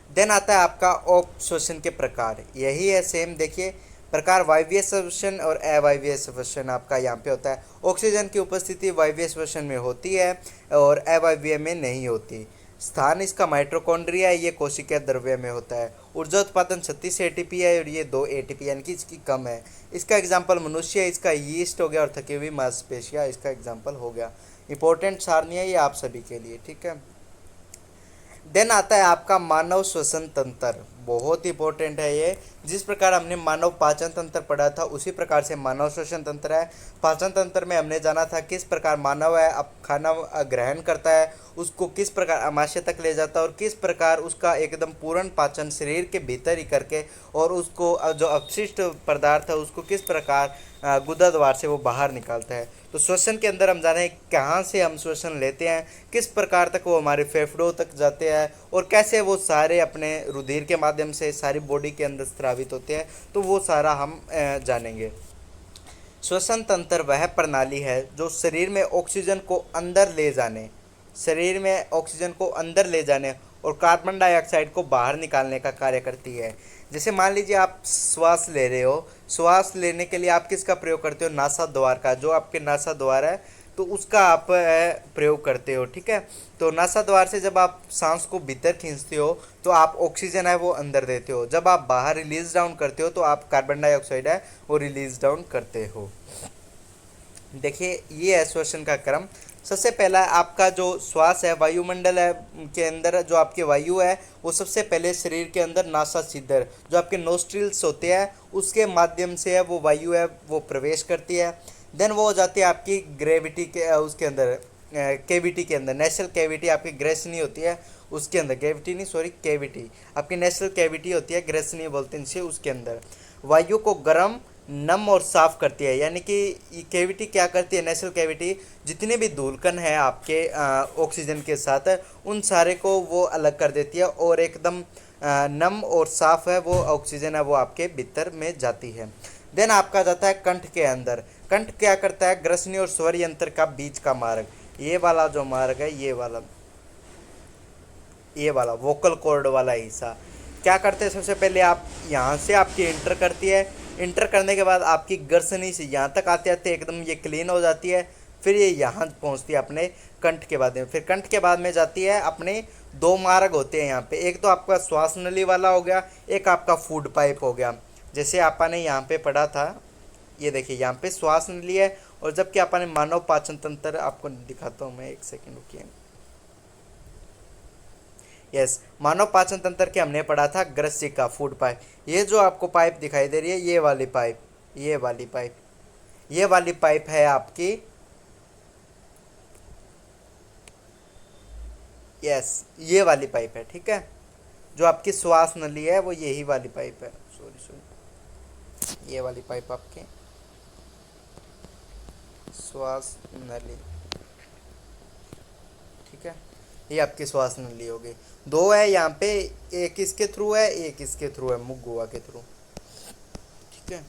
देन आता है आपका अवशोषण के प्रकार, यही है सेम। देखिए प्रकार वायवीय श्वसन और अवायवीय श्वसन आपका यहाँ पे होता है। ऑक्सीजन की उपस्थिति वायवीय श्वसन में होती है और अवायवीय में नहीं होती। स्थान इसका माइटोकॉन्ड्रिया है, ये कोशिकीय द्रव्य में होता है। ऊर्जा उत्पादन 36 ATP है और ये 2 ATP यानी कि इसकी कम है। इसका एग्जाम्पल मनुष्य, इसका यीस्ट हो गया, और थकी हुई मांसपेशियाँ इसका एग्जाम्पल हो गया। इंपॉर्टेंट सारणी है ये आप सभी के लिए। ठीक है, देन आता है आपका मानव श्वसन तंत्र, बहुत इंपॉर्टेंट है ये। जिस प्रकार हमने मानव पाचन तंत्र पढ़ा था उसी प्रकार से मानव श्वसन तंत्र है। पाचन तंत्र में हमने जाना था किस प्रकार मानव है अब खाना ग्रहण करता है, उसको किस प्रकार आमाशय तक ले जाता है, और किस प्रकार उसका एकदम पूर्ण पाचन शरीर के भीतर ही करके, और उसको जो अपशिष्ट पदार्थ है उसको किस प्रकार गुदा द्वार से वो बाहर निकालता है। तो श्वसन के अंदर हम जाने कहाँ से हम श्वसन लेते हैं, किस प्रकार तक वो हमारे फेफड़ों तक जाते हैं, और कैसे वो सारे अपने रुधिर के माध्यम से सारी बॉडी के अंदर स्रावित होते हैं, तो वो सारा हम जानेंगे। श्वसन तंत्र वह प्रणाली है जो शरीर में ऑक्सीजन को अंदर ले जाने, शरीर में ऑक्सीजन को अंदर ले जाने और कार्बन डाइऑक्साइड को बाहर निकालने का कार्य करती है। जैसे मान लीजिए आप श्वास ले रहे हो, श्वास लेने के लिए आप किसका प्रयोग करते हो? नासा द्वार का, जो आपके नासा द्वार है। तो उसका आप प्रयोग करते हो, ठीक है। तो नासा द्वार से जब आप सांस को भीतर खींचते हो तो आप ऑक्सीजन है वो अंदर देते हो, जब आप बाहर रिलीज डाउन करते हो तो आप कार्बन डाइऑक्साइड है वो रिलीज डाउन करते हो। देखिए ये है श्वसन का क्रम। सबसे पहला आपका जो श्वास है वायुमंडल है के अंदर जो आपके वायु है वो सबसे पहले शरीर के अंदर नासा छिद्र जो आपके नोस्ट्रिल्स होते हैं उसके माध्यम से है वो वायु है वो प्रवेश करती है। देन वो हो जाती है आपकी ग्रेविटी के उसके अंदर केविटी के अंदर, नेशनल कैविटी आपकी ग्रेसनी होती है उसके अंदर, ग्रेविटी नहीं सॉरी कैविटी, आपकी नेशनल कैविटी होती है ग्रेसनी बोलते हैं इसे, उसके अंदर वायु को गर्म नम और साफ करती है। यानी कि ये कैविटी क्या करती है, नेशनल कैविटी जितने भी धूलकण है आपके ऑक्सीजन के साथ उन सारे को वो अलग कर देती है और एकदम नम और साफ है वो ऑक्सीजन है वो आपके भीतर में जाती है। देन आपका जाता है कंठ के अंदर। कंठ क्या करता है, ग्रसनी और स्वर यंत्र का बीच का मार्ग, ये वाला जो मार्ग है ये वाला वोकल कॉर्ड वाला हिस्सा क्या करते हैं, सबसे पहले आप यहाँ से आपकी इंटर करती है, इंटर करने के बाद आपकी गर्सनी से यहाँ तक आते आते एकदम ये क्लीन हो जाती है, फिर ये यहाँ पहुँचती है अपने कंठ के बाद में, फिर कंठ के बाद में जाती है अपने दो मार्ग होते हैं यहाँ पे, एक तो आपका श्वास नली वाला हो गया, एक आपका फूड पाइप हो गया। जैसे आपने यहाँ पे पढ़ा था, ये देखिए यहाँ पे श्वास नली है और जबकि आपने मानव पाचन तंत्र, आपको दिखाता हूँ मैं, एक सेकेंड रुकिए। यस, मानव पाचन तंत्र के हमने पढ़ा था ग्रसिका फूड पाइप। ये जो आपको पाइप दिखाई दे रही है ये वाली पाइप, ये वाली पाइप है आपकी, यस ये वाली पाइप है, ठीक है। जो आपकी श्वास नली है वो यही वाली पाइप है, सॉरी ये वाली पाइप आपकी श्वास नली, ठीक है। ये आपकी श्वास नली हो गई, दो है यहाँ पे, एक इसके थ्रू है एक इसके थ्रू है, मुख गुहा के थ्रू, ठीक है।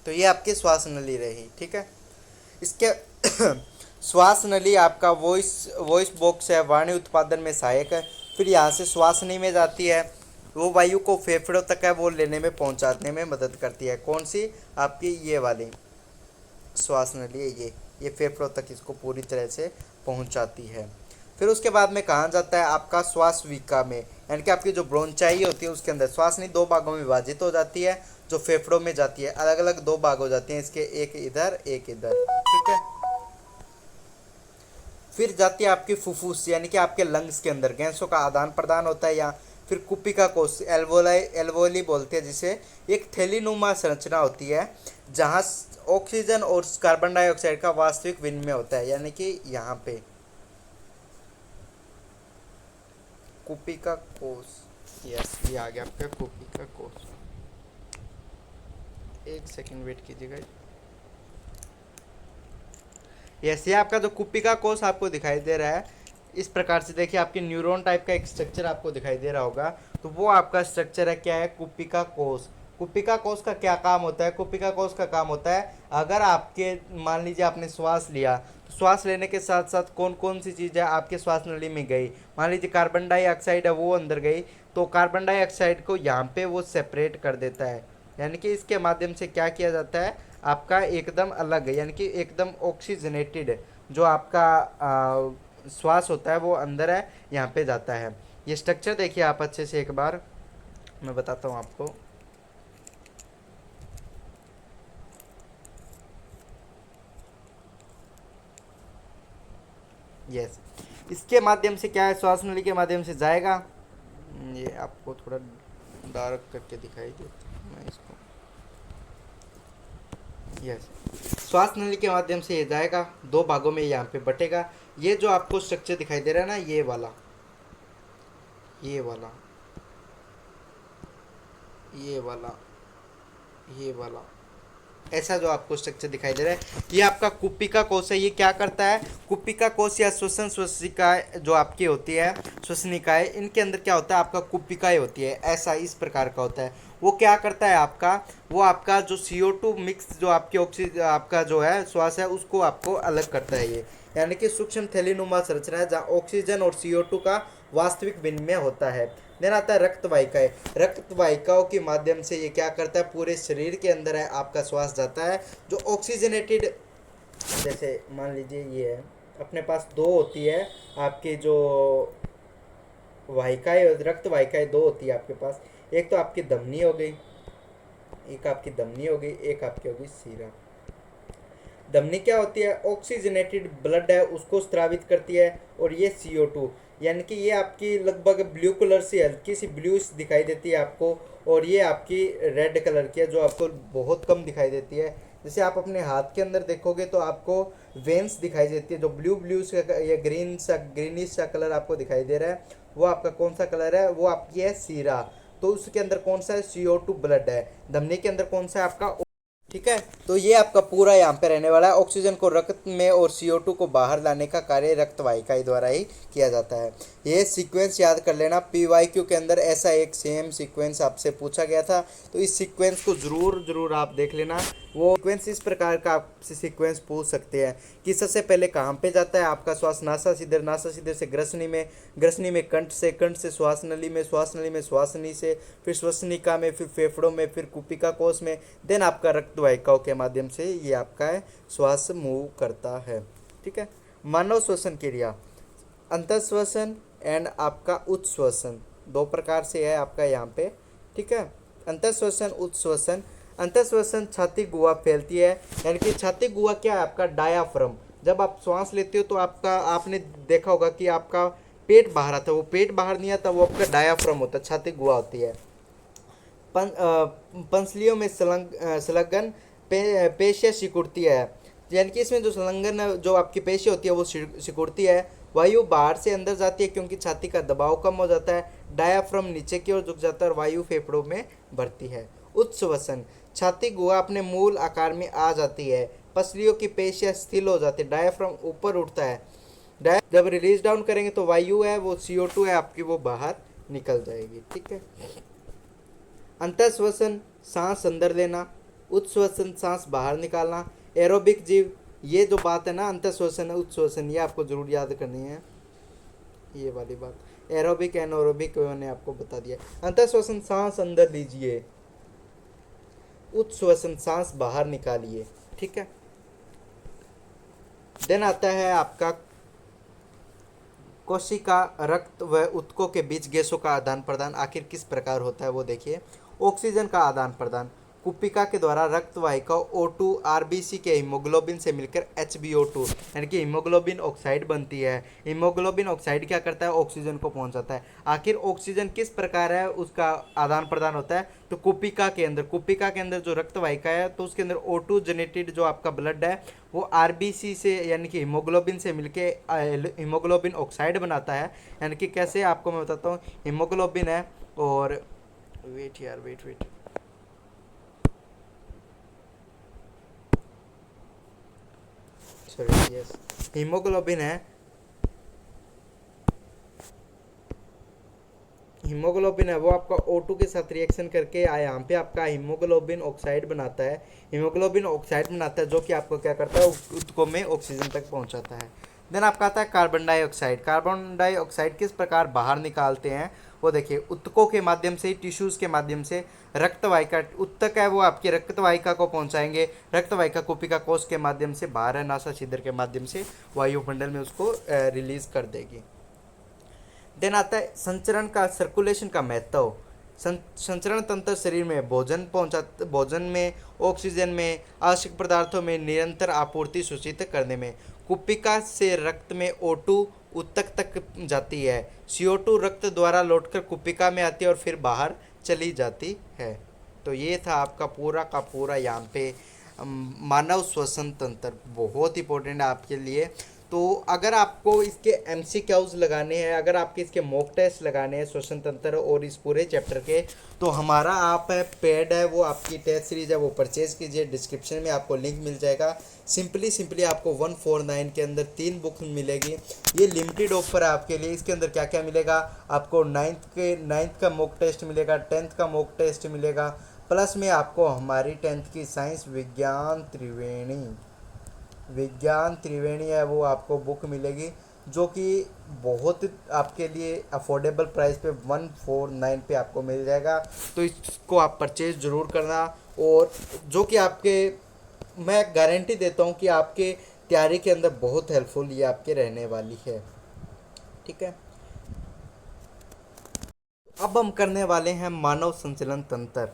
तो ये आपकी श्वास नली रही, ठीक है। इसके श्वास नली आपका वॉइस बॉक्स है, वाणी उत्पादन में सहायक है। फिर यहाँ से श्वास नली में जाती है, वो वायु को फेफड़ों तक है वो लेने में पहुँचाने में मदद करती है। कौन सी, आपकी ये वाली श्वास नली है, ये फेफड़ों तक इसको पूरी तरह से पहुँचाती है। फिर उसके बाद में कहाँ जाता है आपका श्वास विका में, यानी कि आपकी जो ब्रोंचाई होती है उसके अंदर श्वास नली दो भागों में विभाजित हो जाती है, जो फेफड़ों में जाती है, अलग अलग दो भाग हो जाते हैं इसके, एक इधर एक इधर, ठीक है। फिर जाती है आपकी फुफ्फुस यानी कि आपके लंग्स के अंदर, गैसों का आदान प्रदान होता है यहाँ। फिर कुपिका कोश, एल्वोली बोलते हैं जिसे, एक थैलीनुमा संरचना होती है जहाँ ऑक्सीजन और कार्बन डाइऑक्साइड का वास्तविक विनिमय होता है, यानी कि यहाँ पे कुपिका कोश, यस ये आ गया आपका कुपिका कोश। एक सेकंड वेट कीजिएगा। यस, ये आपका जो कुपिका कोश आपको दिखाई दे रहा है इस प्रकार से, देखिए आपके न्यूरॉन टाइप का एक स्ट्रक्चर आपको दिखाई दे रहा होगा, तो वो आपका स्ट्रक्चर है, क्या है, कुपिका कोश। कुपिका कोश का क्या काम होता है, कुपिका कोश का काम होता है अगर आपके मान लीजिए आपने श्वास लिया, तो श्वास लेने के साथ साथ कौन कौन सी चीज़ें आपके श्वास नली में गई, मान लीजिए कार्बन डाइऑक्साइड है वो अंदर गई, तो कार्बन डाइऑक्साइड को यहाँ पे वो सेपरेट कर देता है, यानी कि इसके माध्यम से क्या किया जाता है आपका एकदम अलग, यानी कि एकदम ऑक्सीजनेटेड जो आपका श्वास होता है वो अंदर है यहाँ पे जाता है। ये स्ट्रक्चर देखिए आप अच्छे से, एक बार मैं बताता हूँ आपको। यस, इसके माध्यम से क्या है, श्वास नली के माध्यम से जाएगा, ये आपको थोड़ा डार्क करके दिखाई देता हूँ मैं इसको। यस, श्वास नली के माध्यम से ये जाएगा, दो भागों में यहाँ पे बटेगा। ये जो आपको स्ट्रक्चर दिखाई दे रहा है ना, ये वाला ये वाला ये वाला ये वाला, ऐसा जो आपको स्ट्रक्चर दिखाई दे रहा है ये आपका कुपिका कोश है। ये क्या करता है, कुपिका कोश या श्वसन श्वसिकाएं जो आपकी होती है, श्वसनिकाएं, इनके अंदर क्या होता है आपका कुपिकाएं होती है, ऐसा इस प्रकार का होता है। वो क्या करता है आपका, वो आपका जो CO2 मिक्स जो आपके ऑक्सीजन आपका जो है श्वास है उसको आपको अलग करता है। यानी कि सूक्ष्म थैलीनुमा संरचना है जहाँ ऑक्सीजन और CO2 का वास्तविक विनिमय होता है। देन आता है रक्त वाहिकाएं। रक्त वाहिकाओं के माध्यम से ये क्या करता है, पूरे शरीर के अंदर है आपका श्वास जाता है, जो ऑक्सीजनेटेड, जैसे मान लीजिए ये है अपने पास दो होती है आपकी जो वाहिकाएं, रक्त वाहिकाएं दो होती है आपके पास। एक तो आपकी धमनी हो गई, एक आपकी धमनी हो गई, एक आपकी होगी सीरा। धमनी क्या होती है, ऑक्सीजनेटेड ब्लड है उसको स्रावित करती है, और ये CO2, यानी कि ये आपकी लगभग ब्लू कलर से हल्की सी ब्लू दिखाई देती है आपको, और ये आपकी रेड कलर की है जो आपको बहुत कम दिखाई देती है। जैसे आप अपने हाथ के अंदर देखोगे तो आपको वेंस दिखाई देती है, जो ब्लू ब्लू सा या ग्रीनिश सा कलर आपको दिखाई दे रहा है, वो आपका कौन सा कलर है, वो आपकी है सीरा। तो उसके अंदर कौन सा है, CO2 ब्लड है। धमनी के अंदर कौन सा है आपका, ठीक है। तो ये आपका पूरा यहाँ पे रहने वाला है। ऑक्सीजन को रक्त में और CO2 को बाहर लाने का कार्य रक्त वाहिका द्वारा ही किया जाता है। ये सीक्वेंस याद कर लेना, PYQ के अंदर ऐसा एक सेम सीक्वेंस आपसे पूछा गया था, तो इस सीक्वेंस को ज़रूर ज़रूर आप देख लेना। वो सीक्वेंस इस प्रकार का आपसे सीक्वेंस पूछ सकते हैं कि सबसे पहले कहाँ पे जाता है आपका श्वास, नासा सीधर से ग्रसनी में कंठ से श्वास नली में श्वास नली से, फिर श्वसनिका में, फिर फेफड़ों में, फिर कुपिका कोश में, देन आपका रक्त वाहिकाओं के माध्यम से ये आपका है श्वास मूव करता है। ठीक है। मानव श्वसन क्रिया, अंतःश्वसन एंड आपका उच्छ्वसन, दो प्रकार से है आपका यहाँ पे। ठीक है। अंतःश्वसन, उच्छ्वसन। अंतःश्वसन छाती गुहा फैलती है, यानी कि छाती गुहा क्या है आपका, डायाफ्राम। जब आप श्वास लेते हो तो आपका, आपने देखा होगा कि आपका पेट बाहर आता है, वो पेट बाहर नहीं आता, वो आपका डायाफ्राम होता है, छाती गुहा होती है। पंसलियों में संलग्न पेशियाँ सिकुड़ती है, यानी कि इसमें जो संलग्न जो आपकी पेशी होती है वो सिकुड़ती है। वायु बाहर से अंदर जाती है क्योंकि छाती का दबाव कम हो जाता है, डायाफ्राम नीचे की ओर झुक जाता है और वायु फेफड़ों में भरती है। उच्छ्वसन, छाती गुहा अपने मूल आकार में आ जाती है, पसलियों की पेशियाँ स्थिर हो जाती है, डायाफ्राम ऊपर उठता है। जब रिलीज डाउन करेंगे तो वायु है वो CO2 है आपकी, वो बाहर निकल जाएगी। ठीक है। अंतःश्वसन सांस अंदर लेना, उच्छ्वसन सांस बाहर निकालना। एरोबिक जीव, ये जो बात है ना, अंतःश्वसन उच्छ्वसन, ये आपको जरूर याद करनी है, ये वाली बात। एरोबिक एनोरोबिक मैंने आपको बता दिया। अंतःश्वसन सांस अंदर लीजिए, उच्छ्वसन सांस बाहर निकालिए। ठीक है। देन आता है आपका कोशिका, रक्त व ऊतकों के बीच गैसों का आदान प्रदान आखिर किस प्रकार होता है वो देखिए। ऑक्सीजन का आदान प्रदान, कुपिका के द्वारा रक्त वाहिका O2 RBC के हीमोग्लोबिन से मिलकर HBO2 यानी कि हीमोग्लोबिन ऑक्साइड बनती है। हीमोग्लोबिन ऑक्साइड क्या करता है, ऑक्सीजन को पहुंचाता है। आखिर ऑक्सीजन किस प्रकार है उसका आदान प्रदान होता है, तो कुपिका के अंदर जो रक्त वाहिका है तो उसके अंदर O2 जेनेटेड जो आपका ब्लड है वो RBC से यानी कि हीमोग्लोबिन से मिलके हीमोग्लोबिन ऑक्साइड बनाता है। यानी कि कैसे, आपको मैं बताता हूँ। हीमोग्लोबिन है और वेट सॉरी, यस, हीमोग्लोबिन है, वो आपका O2 के साथ रिएक्शन करके यहाँ पे आपका हीमोग्लोबिन ऑक्साइड बनाता है। जो कि आपको क्या करता है, ऊतकों में ऑक्सीजन तक पहुँचाता है। देन आपका आता है कार्बन डाइऑक्साइड किस प्रकार बाहर निकालते हैं वो देखिए। ऊतकों के माध्यम से, टिश्यूज़ के माध्यम से। रक्त वाहिका, ऊतक है वो आपकी रक्त वाहिका को पहुंचाएंगे, रक्त वाहिका कुपिका कोश के माध्यम से बाहर है, नासा छिद्र के माध्यम से वायुमंडल में उसको रिलीज कर देगी। देन आता है संचरण का, सर्कुलेशन का महत्व। संचरण तंत्र शरीर में भोजन में, ऑक्सीजन में, आवश्यक पदार्थों में निरंतर आपूर्ति सुनिश्चित करने में। कुपिका से रक्त में O2 ऊतक तक जाती है, CO2 रक्त द्वारा लौटकर कुपिका में आती है और फिर बाहर चली जाती है। तो ये था आपका पूरा का पूरा यहाँ पे मानव श्वसन तंत्र, बहुत इंपॉर्टेंट है आपके लिए। तो अगर आपको इसके MCQs लगाने हैं, अगर आपके इसके मॉक टेस्ट लगाने हैं श्वसन तंत्र और इस पूरे चैप्टर के, तो हमारा आप है पेड है वो आपकी टेस्ट सीरीज है वो परचेज कीजिए, डिस्क्रिप्शन में आपको लिंक मिल जाएगा। सिंपली आपको 149 के अंदर 3 बुक मिलेगी। ये लिमिटेड ऑफर है आपके लिए। इसके अंदर क्या क्या मिलेगा आपको, 9th का मॉक टेस्ट मिलेगा, 10th का मॉक टेस्ट मिलेगा, प्लस में आपको हमारी 10th की साइंस विज्ञान त्रिवेणी विज्ञान त्रिवेणी है वो आपको बुक मिलेगी, जो कि बहुत आपके लिए अफोर्डेबल प्राइस पे 149 पे आपको मिल जाएगा। तो इसको आप परचेज ज़रूर करना, और जो कि आपके, मैं गारंटी देता हूँ कि आपके तैयारी के अंदर बहुत हेल्पफुल ये आपके रहने वाली है। ठीक है, अब हम करने वाले हैं मानव संचलन तंत्र।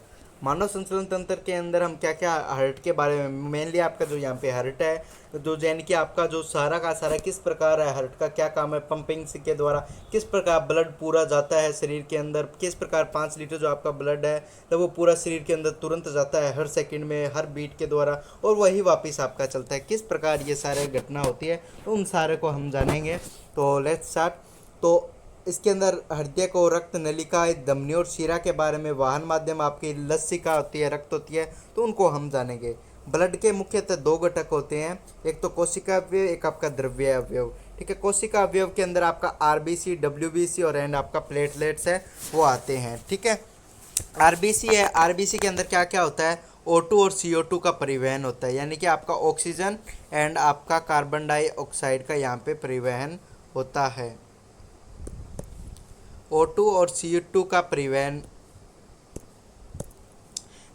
मानव संचलन तंत्र के अंदर हम क्या क्या हार्ट के बारे में, मेनली आपका जो यहाँ पे हार्ट है, जो यानी कि आपका जो सारा का सारा किस प्रकार है, हार्ट का क्या काम है, पंपिंग के द्वारा किस प्रकार ब्लड पूरा जाता है शरीर के अंदर, किस प्रकार 5 लीटर जो आपका ब्लड है तो वो पूरा शरीर के अंदर तुरंत जाता है हर सेकंड में, हर बीट के द्वारा, और वही वापस आपका चलता है, किस प्रकार ये सारे घटना होती है, तो उन सारे को हम जानेंगे। तो लेट्स स्टार्ट। तो इसके अंदर हृदय को, रक्त नलिका, धमनी और शिरा के बारे में, वाहन माध्यम आपकी लसिका होती है, रक्त होती है, तो उनको हम जानेंगे। ब्लड के मुख्यतः 2 घटक होते हैं, एक तो कोशिका अवयव, एक आपका द्रव्य अवयव। ठीक है, कोशिका अवयव के अंदर आपका आरबीसी, डब्ल्यूबीसी और एंड आपका प्लेटलेट्स है वो आते हैं। ठीक है, आरबीसी है, आरबीसी के अंदर क्या क्या होता है, O2 और CO2 का परिवहन होता है, यानी कि आपका ऑक्सीजन एंड आपका कार्बन डाइऑक्साइड का यहाँ पे परिवहन होता है। O2 और CO2 का परिवहन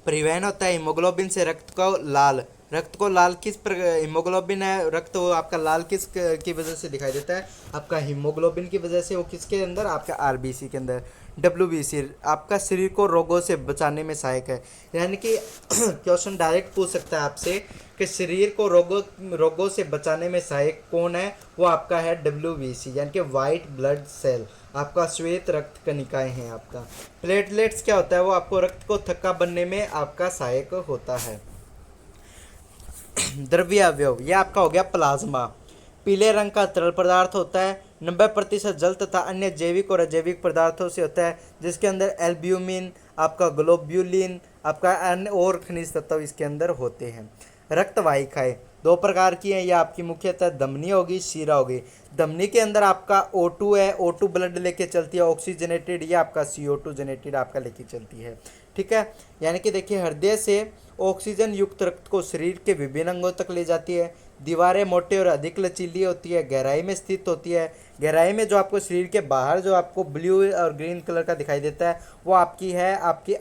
परिवहन होता है। हीमोग्लोबिन से रक्त को लाल किस प्रकार, हीमोग्लोबिन है रक्त, वो आपका लाल किस की वजह से दिखाई देता है, आपका हीमोग्लोबिन की वजह से। वो किसके अंदर, आपका आरबीसी के अंदर। डब्ल्यूबीसी आपका शरीर को रोगों से बचाने में सहायक है, यानी कि क्वेश्चन डायरेक्ट पूछ सकता है आपसे कि शरीर को रोगों से बचाने में सहायक कौन है, वो आपका है डब्ल्यूबीसी, यानी कि वाइट ब्लड सेल, आपका श्वेत रक्त कणिकाएं हैं आपका। प्लेटलेट्स क्या होता है, वो आपको रक्त को थक्का बनने में आपका सहायक होता है। द्रव्य अवयव, ये आपका हो गया प्लाज्मा, पीले रंग का तरल पदार्थ होता है, 90% जल तथा अन्य जैविक और अजैविक पदार्थों से होता है, जिसके अंदर एल्ब्यूमिन, आपका ग्लोब्यूलिन, आपका अन्य और खनिज तत्व इसके अंदर होते हैं। रक्त वाहिकाएं 2 प्रकार की हैं, यह आपकी मुख्यतः धमनी होगी, शिरा होगी। धमनी के अंदर आपका O2 है, O2 ब्लड लेके चलती है, ऑक्सीजनेटेड, ये आपका CO2 जेनेटेड आपका लेके चलती है। ठीक है, यानी कि देखिए हृदय से ऑक्सीजन युक्त रक्त को शरीर के विभिन्न अंगों तक ले जाती है। दीवारें मोटे और अधिक लचीली होती है, गहराई में स्थित होती है। गहराई में जो आपको शरीर के बाहर जो आपको ब्लू और ग्रीन कलर का दिखाई देता है, वो आपकी है आपकी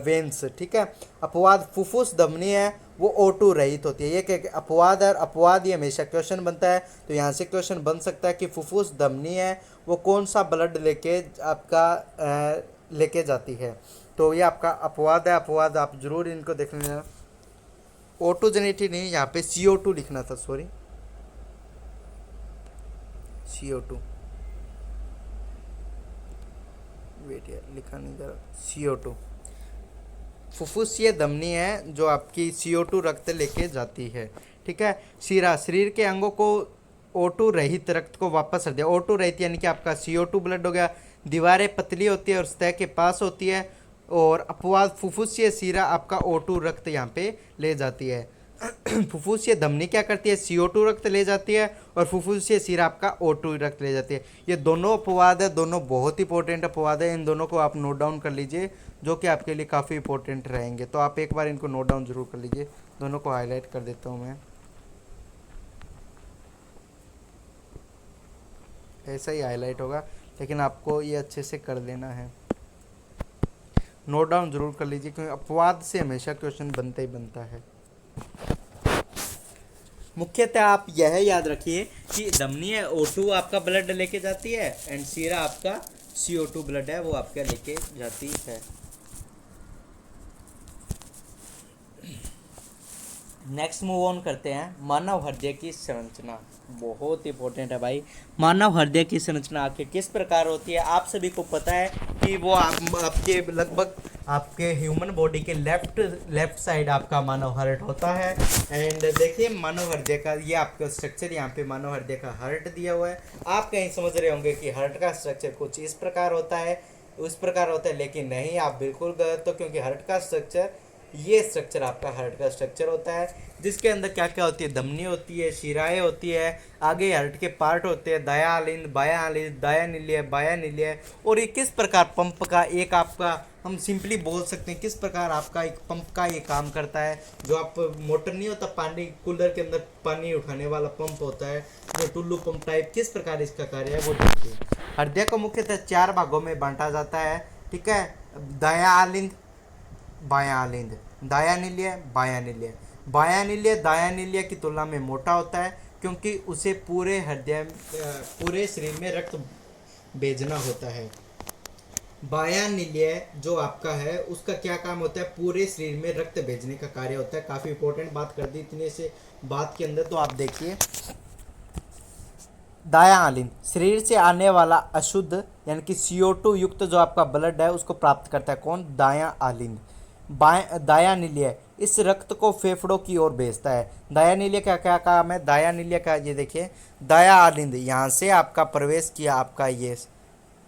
वेन्स। ठीक है, अपवाद फुफ्फुस धमनी है, वो O2 रहित होती है। ये क्या अपवाद है, और अपवाद ये हमेशा क्वेश्चन बनता है, तो यहाँ से क्वेश्चन बन सकता है कि फुफ्फुस धमनी है वो कौन सा ब्लड लेके आपका लेके जाती है, तो ये आपका अपवाद है। अपवाद आप जरूर इनको देख लेना। O2 जेनेटिव नहीं, यहाँ पे CO2 लिखना था, सॉरी, CO2, वेट यार लिखा नहीं जा रहा, CO2 फुफ्फुस ये धमनी है जो आपकी CO2 रक्त लेके जाती है। ठीक है, शिरा शरीर के अंगों को O2 रहित रक्त को वापस कर दिया। O2 रहित यानी कि आपका CO2 ब्लड हो गया। दीवारें पतली होती है और सतह के पास होती है, और अपवाद फुफ्फुसीय शिरा आपका O2 रक्त यहाँ पे ले जाती है। फुफ्फुसीय धमनी क्या करती है, CO2 रक्त ले जाती है, और फुफ्फुसीय शिरा आपका O2 रक्त ले जाती है। ये दोनों अपवाद है, दोनों बहुत इंपॉर्टेंट अपवाद है, इन दोनों को आप नोट डाउन कर लीजिए, जो कि आपके लिए काफ़ी इंपॉर्टेंट रहेंगे। तो आप एक बार इनको नोट डाउन जरूर कर लीजिए, दोनों को हाईलाइट कर देता हूँ मैं, ऐसा ही हाईलाइट होगा, लेकिन आपको ये अच्छे से कर लेना है, नोट डाउन जरूर कर लीजिए, क्योंकि अपवाद से हमेशा क्वेश्चन बनता ही बनता है। मुख्यतः आप यह याद रखिए कि धमनी है O2 आपका ब्लड लेके जाती है, एंड शिरा आपका CO2 ब्लड है वो आपका लेके जाती है। नेक्स्ट मूव ऑन करते हैं, मानव हृदय की संरचना, बहुत इंपॉर्टेंट है भाई। मानव हृदय की संरचना आखिर किस प्रकार होती है, आप सभी को पता है कि वो आपके लगभग आपके ह्यूमन बॉडी के लेफ्ट साइड आपका मानव हार्ट होता है। एंड देखिए मानव हृदय का ये आपका स्ट्रक्चर, यहाँ पे मानव हृदय का हार्ट दिया हुआ है। आप कहीं समझ रहे होंगे कि हार्ट का स्ट्रक्चर कुछ इस प्रकार होता है, उस प्रकार होता है, लेकिन नहीं, आप बिल्कुल गलत हो, क्योंकि हार्ट का स्ट्रक्चर ये स्ट्रक्चर आपका हार्ट का स्ट्रक्चर होता है, जिसके अंदर क्या क्या होती है, धमनी होती है, शिराएं होती है, आगे हार्ट के पार्ट होते हैं, दयालिंद, बायालिंद, दायानिलय, बायानिलय। और ये किस प्रकार पंप का एक आपका हम सिंपली बोल सकते हैं किस प्रकार आपका एक पंप का ये काम करता है। जो आप मोटर नहीं होता, पानी कूलर के अंदर पानी उठाने वाला पंप होता है, जो टुल्लू पंप टाइप, किस प्रकार इसका कार्य है वो देखिए। हृदय को मुख्यतः 4 भागों में बांटा जाता है, ठीक है। दयालिंद, बायालिंद, दायानिलय, बायानिलय। बायानिलय दायानिलय की तुलना में मोटा होता है, क्योंकि उसे पूरे हृदय पूरे शरीर में रक्त भेजना होता है। बायानिलय जो आपका है उसका क्या काम होता है, पूरे शरीर में रक्त भेजने का कार्य होता है। काफ़ी इंपॉर्टेंट बात कर दी इतने से बात के अंदर, तो आप देखिए। दायां आलिंद शरीर से आने वाला अशुद्ध यानी कि CO2 युक्त जो आपका ब्लड है उसको प्राप्त करता है कौन, दायां आलिंद। दायानिलय इस रक्त को फेफड़ों की ओर भेजता है। दायानिलय का क्या काम है, दायानिलय का ये देखिए, दाया आलिंद यहाँ से आपका प्रवेश किया, आपका ये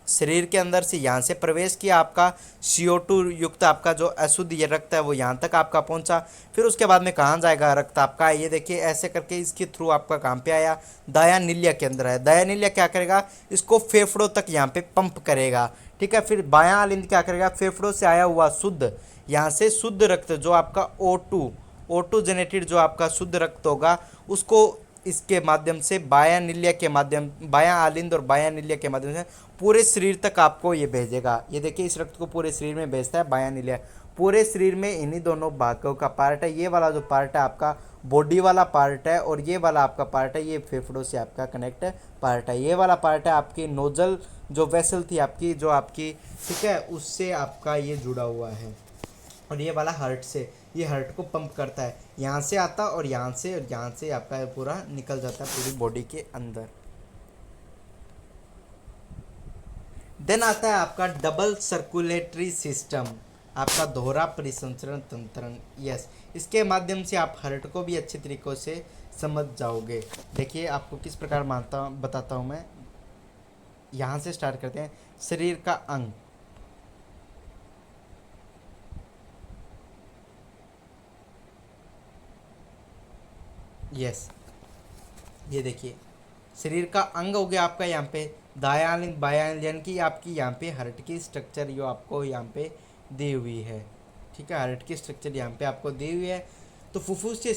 शरीर के अंदर से यहाँ से प्रवेश किया, आपका CO2 युक्त आपका जो अशुद्ध ये रक्त है वो यहाँ तक आपका पहुँचा। फिर उसके बाद में कहाँ जाएगा रक्त आपका, ये देखिए ऐसे करके इसके थ्रू आपका कहाँ पे आया, दायानिलय के अंदर है। दायानिलय क्या करेगा, इसको फेफड़ों तक यहाँ पे पंप करेगा, ठीक है। फिर बायां आलिंद क्या करेगा, फेफड़ों से आया हुआ शुद्ध, यहाँ से शुद्ध रक्त जो आपका O2 जनरेटेड जो आपका शुद्ध रक्त होगा उसको इसके माध्यम से बायानिलय के माध्यम, बायां आलिंद और बायानिलय के माध्यम से पूरे शरीर तक आपको ये भेजेगा। ये देखिए इस रक्त को पूरे शरीर में भेजता है बायानिलय। पूरे शरीर में इन्हीं दोनों भागों का पार्ट है। ये वाला जो पार्ट है आपका बॉडी वाला पार्ट है, और ये वाला आपका पार्ट है ये फेफड़ों से आपका कनेक्ट पार्ट है। ये वाला पार्ट है आपकी नोजल जो वेसल थी आपकी, जो आपकी, ठीक है, उससे आपका ये जुड़ा हुआ है। और ये वाला हार्ट से, ये हार्ट को पंप करता है, यहाँ से आता और यहाँ से आपका पूरा निकल जाता है पूरी बॉडी के अंदर। देन आता है आपका डबल सर्कुलेटरी सिस्टम, आपका दोहरा परिसंचरण तंत्र। यस, इसके माध्यम से आप हार्ट को भी अच्छे तरीक़ों से समझ जाओगे। देखिए आपको किस प्रकार बताता हूँ मैं। यहाँ से स्टार्ट करते हैं, शरीर का अंग, यस, ये देखिए शरीर का अंग हो गया आपका यहाँ पे दायां बायां, यानी कि आपकी यहाँ पे हार्ट की स्ट्रक्चर जो आपको यहाँ पे दी हुई है, ठीक है। हार्ट की स्ट्रक्चर यहाँ पे आपको दी हुई है। तो फुफ्फुस से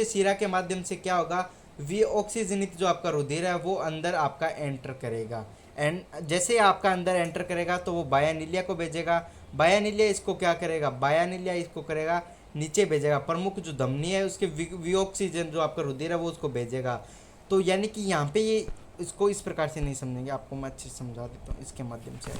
सीरा के माध्यम से क्या होगा, वी ऑक्सीजनित जो आपका रुधिर है वो अंदर आपका एंटर करेगा। एंड जैसे आपका अंदर एंटर करेगा तो वो बायानिलय को भेजेगा। बायानिलय इसको क्या करेगा, बायानिलय इसको करेगा नीचे भेजेगा, प्रमुख जो धमनी है उसके विऑक्सीजन जो आपका रुधिर है वो उसको भेजेगा। तो यानी कि यहाँ पे ये इसको इस प्रकार से नहीं समझेंगे, आपको मैं अच्छे से समझा देता हूँ इसके माध्यम से।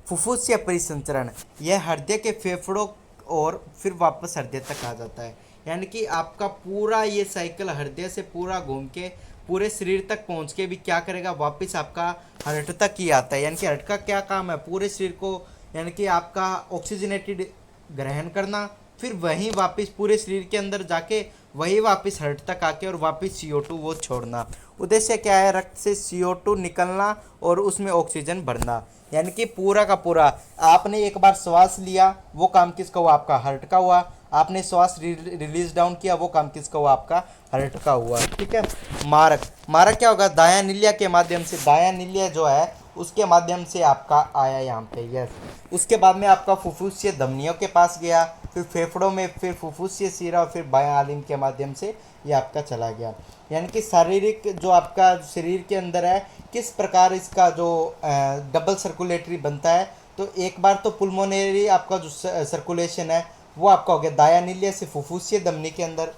फुफ्फुस या परिसंचरण, यह हृदय के फेफड़ों और फिर वापस हृदय तक आ जाता है। यानी कि आपका पूरा ये साइकिल हृदय से पूरा घूम के पूरे शरीर तक पहुंच के भी क्या करेगा, वापस आपका हार्ट तक ही आता है। यानी कि हार्ट का क्या काम है, पूरे शरीर को यानी कि आपका ऑक्सीजनेटेड ग्रहण करना, फिर वहीं वापस पूरे शरीर के अंदर जाके वही वापस हार्ट तक आके और वापस CO2 वो छोड़ना। उद्देश्य क्या है, रक्त से CO2 निकलना और उसमें ऑक्सीजन भरना। यानी कि पूरा का पूरा आपने एक बार श्वास लिया वो काम किसका हुआ, आपका हार्ट का हुआ। आपने श्वास रिलीज डाउन किया वो काम किसका हुआ, आपका हार्ट का हुआ, ठीक है। मारक क्या होगा, दायानिलय के माध्यम से, दायानिलय जो है उसके माध्यम से आपका आया यहाँ पे, यस। उसके बाद में आपका फुफ्फुसीय धमनियों के पास गया, फिर फेफड़ों में, फिर फुफ्फुसीय सीरा और फिर बायां आलिंद के माध्यम से ये आपका चला गया। यानी कि शारीरिक जो आपका शरीर के अंदर है किस प्रकार इसका जो डबल सर्कुलेटरी बनता है। तो एक बार तो पुल्मोनरी आपका जो सर्कुलेशन है वो आपका हो गया दायानिलय से फुफ्फुसीय धमनी के अंदर।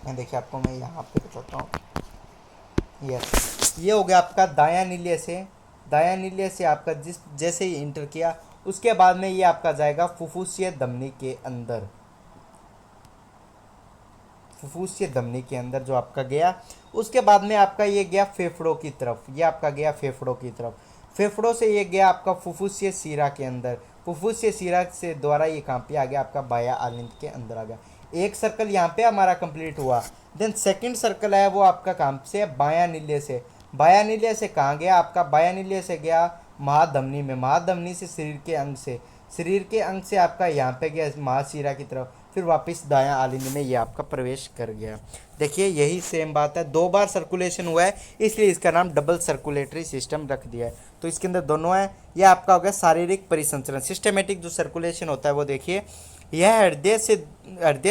देखिए आपको मैं यहाँ पे बताता हूँ, यस, ये हो गया आपका दायानिलय से आपका जिस जैसे ही इंटर किया उसके बाद में ये आपका जाएगा फुफ्फुसीय धमनी के अंदर। फुफ्फुसीय धमनी के अंदर जो आपका गया, उसके बाद में आपका ये गया फेफड़ों की तरफ, ये आपका गया फेफड़ों की तरफ। फेफड़ों से ये गया आपका फुफ्फुसीय सीरा के अंदर, फुफ्फुसीय सीरा से द्वारा ये कहाँ पे आ गया, आपका बायां आलिंद के अंदर आ गया। एक सर्कल यहाँ पे हमारा कंप्लीट हुआ। देन सेकंड सर्कल है वो आपका कहाँ से, बायानिलय से। बायानिलय से कहाँ गया, आपका बायानिलय से गया महाधमनी में, महाधमनी से शरीर के अंग से, शरीर के अंग से आपका यहाँ पे गया महाशिरा की तरफ, फिर वापस दायां आलिंद में ये आपका प्रवेश कर गया। देखिए यही सेम बात है, 2 बार सर्कुलेशन हुआ है इसलिए इसका नाम डबल सर्कुलेटरी सिस्टम रख दिया है। तो इसके अंदर दोनों है। ये आपका हो गया शारीरिक परिसंचरण, सिस्टमेटिक जो सर्कुलेशन होता है वो देखिए, यह हृदय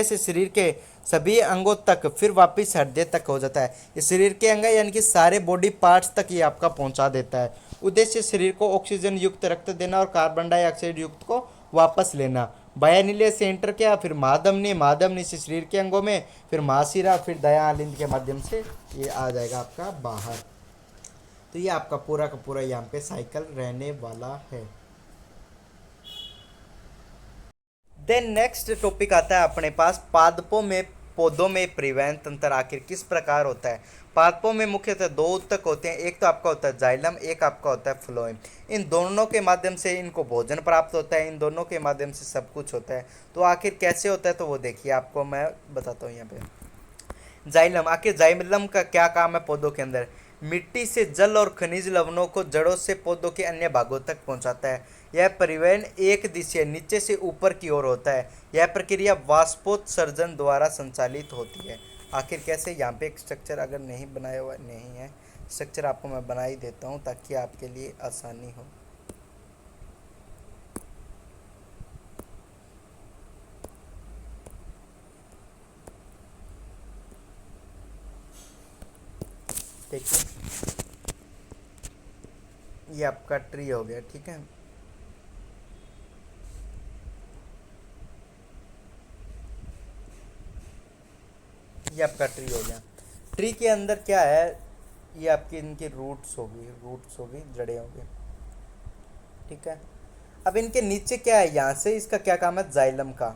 से शरीर के सभी अंगों तक फिर वापस हृदय तक हो जाता है। ये शरीर के अंग यानी कि सारे बॉडी पार्ट्स तक ये आपका पहुंचा देता है। उद्देश्य शरीर को ऑक्सीजन युक्त रक्त देना और कार्बन डाइऑक्साइड युक्त को वापस लेना। बायानीले से एंटर किया, फिर महाधमनी से शरीर के अंगों में, फिर महाशिरा, फिर दयालिंद के माध्यम से ये आ जाएगा आपका बाहर। तो ये आपका पूरा का पूरा यहाँ पे साइकिल रहने वाला है। देन नेक्स्ट टॉपिक आता है अपने पास, पादपों में पौधों में परिवहन तंत्र आखिर किस प्रकार होता है। पादपों में मुख्यतः 2 ऊतक होते हैं, एक तो आपका होता है जाइलम, एक आपका होता है फ्लोएम। इन दोनों के माध्यम से इनको भोजन प्राप्त होता है, इन दोनों के माध्यम से सब कुछ होता है। तो आखिर कैसे होता है तो वो देखिए आपको मैं बताता हूँ यहाँ पे। जाइलम, आखिर जाइलम का क्या काम है पौधों के अंदर, मिट्टी से जल और खनिज लवणों को जड़ों से पौधों के अन्य भागों तक पहुंचाता है। यह परिवहन एक दिशा नीचे से ऊपर की ओर होता है। यह प्रक्रिया वाष्पोत्सर्जन द्वारा संचालित होती है। आखिर कैसे, यहाँ पे एक स्ट्रक्चर अगर नहीं बनाया हुआ नहीं है, स्ट्रक्चर आपको मैं बना ही देता हूँ ताकि आपके लिए आसानी हो। देखिए ये आपका ट्री हो गया, ठीक है। ये आपका ट्री हो गया। ट्री के अंदर क्या है, ये आपकी इनकी रूट्स होगी, जड़ें होगी, ठीक है। अब इनके नीचे क्या है, यहाँ से इसका क्या काम है, जाइलम का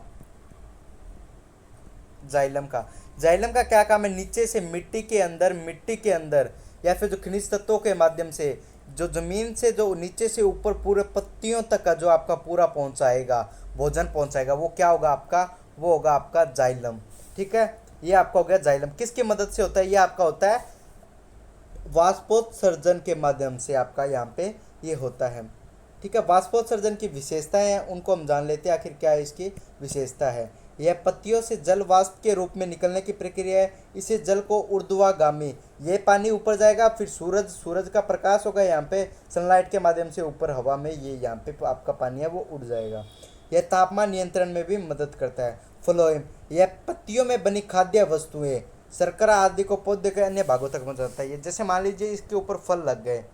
क्या काम है, नीचे से मिट्टी के अंदर या फिर जो खनिज तत्वों के माध्यम से जो जमीन से जो नीचे से ऊपर पूरे पत्तियों तक का जो आपका पूरा पहुंचाएगा, भोजन पहुंचाएगा, वो क्या होगा आपका, वो होगा आपका जाइलम, ठीक है। ये आपका हो गया जाइलम। किसकी मदद से होता है, ये आपका होता है वाष्पोत्सर्जन के माध्यम से आपका यहाँ पे ये होता है, ठीक है। वाष्पोत्सर्जन की विशेषताएं हैं उनको हम जान लेते हैं, आखिर क्या है इसकी विशेषता है। यह पत्तियों से जल वाष्प के रूप में निकलने की प्रक्रिया है। इसे जल को ऊर्ध्वगामी, ये पानी ऊपर जाएगा, फिर सूरज का प्रकाश होगा यहाँ पे, सनलाइट के माध्यम से ऊपर हवा में ये यहाँ पे आपका पानी है वो उड़ जाएगा। यह तापमान नियंत्रण में भी मदद करता है। फ्लोएम, यह पत्तियों में बनी खाद्य वस्तुएं, शर्करा आदि को पौधे के अन्य भागों तक पहुंचाता है। ये जैसे मान लीजिए इसके ऊपर फल लग गए,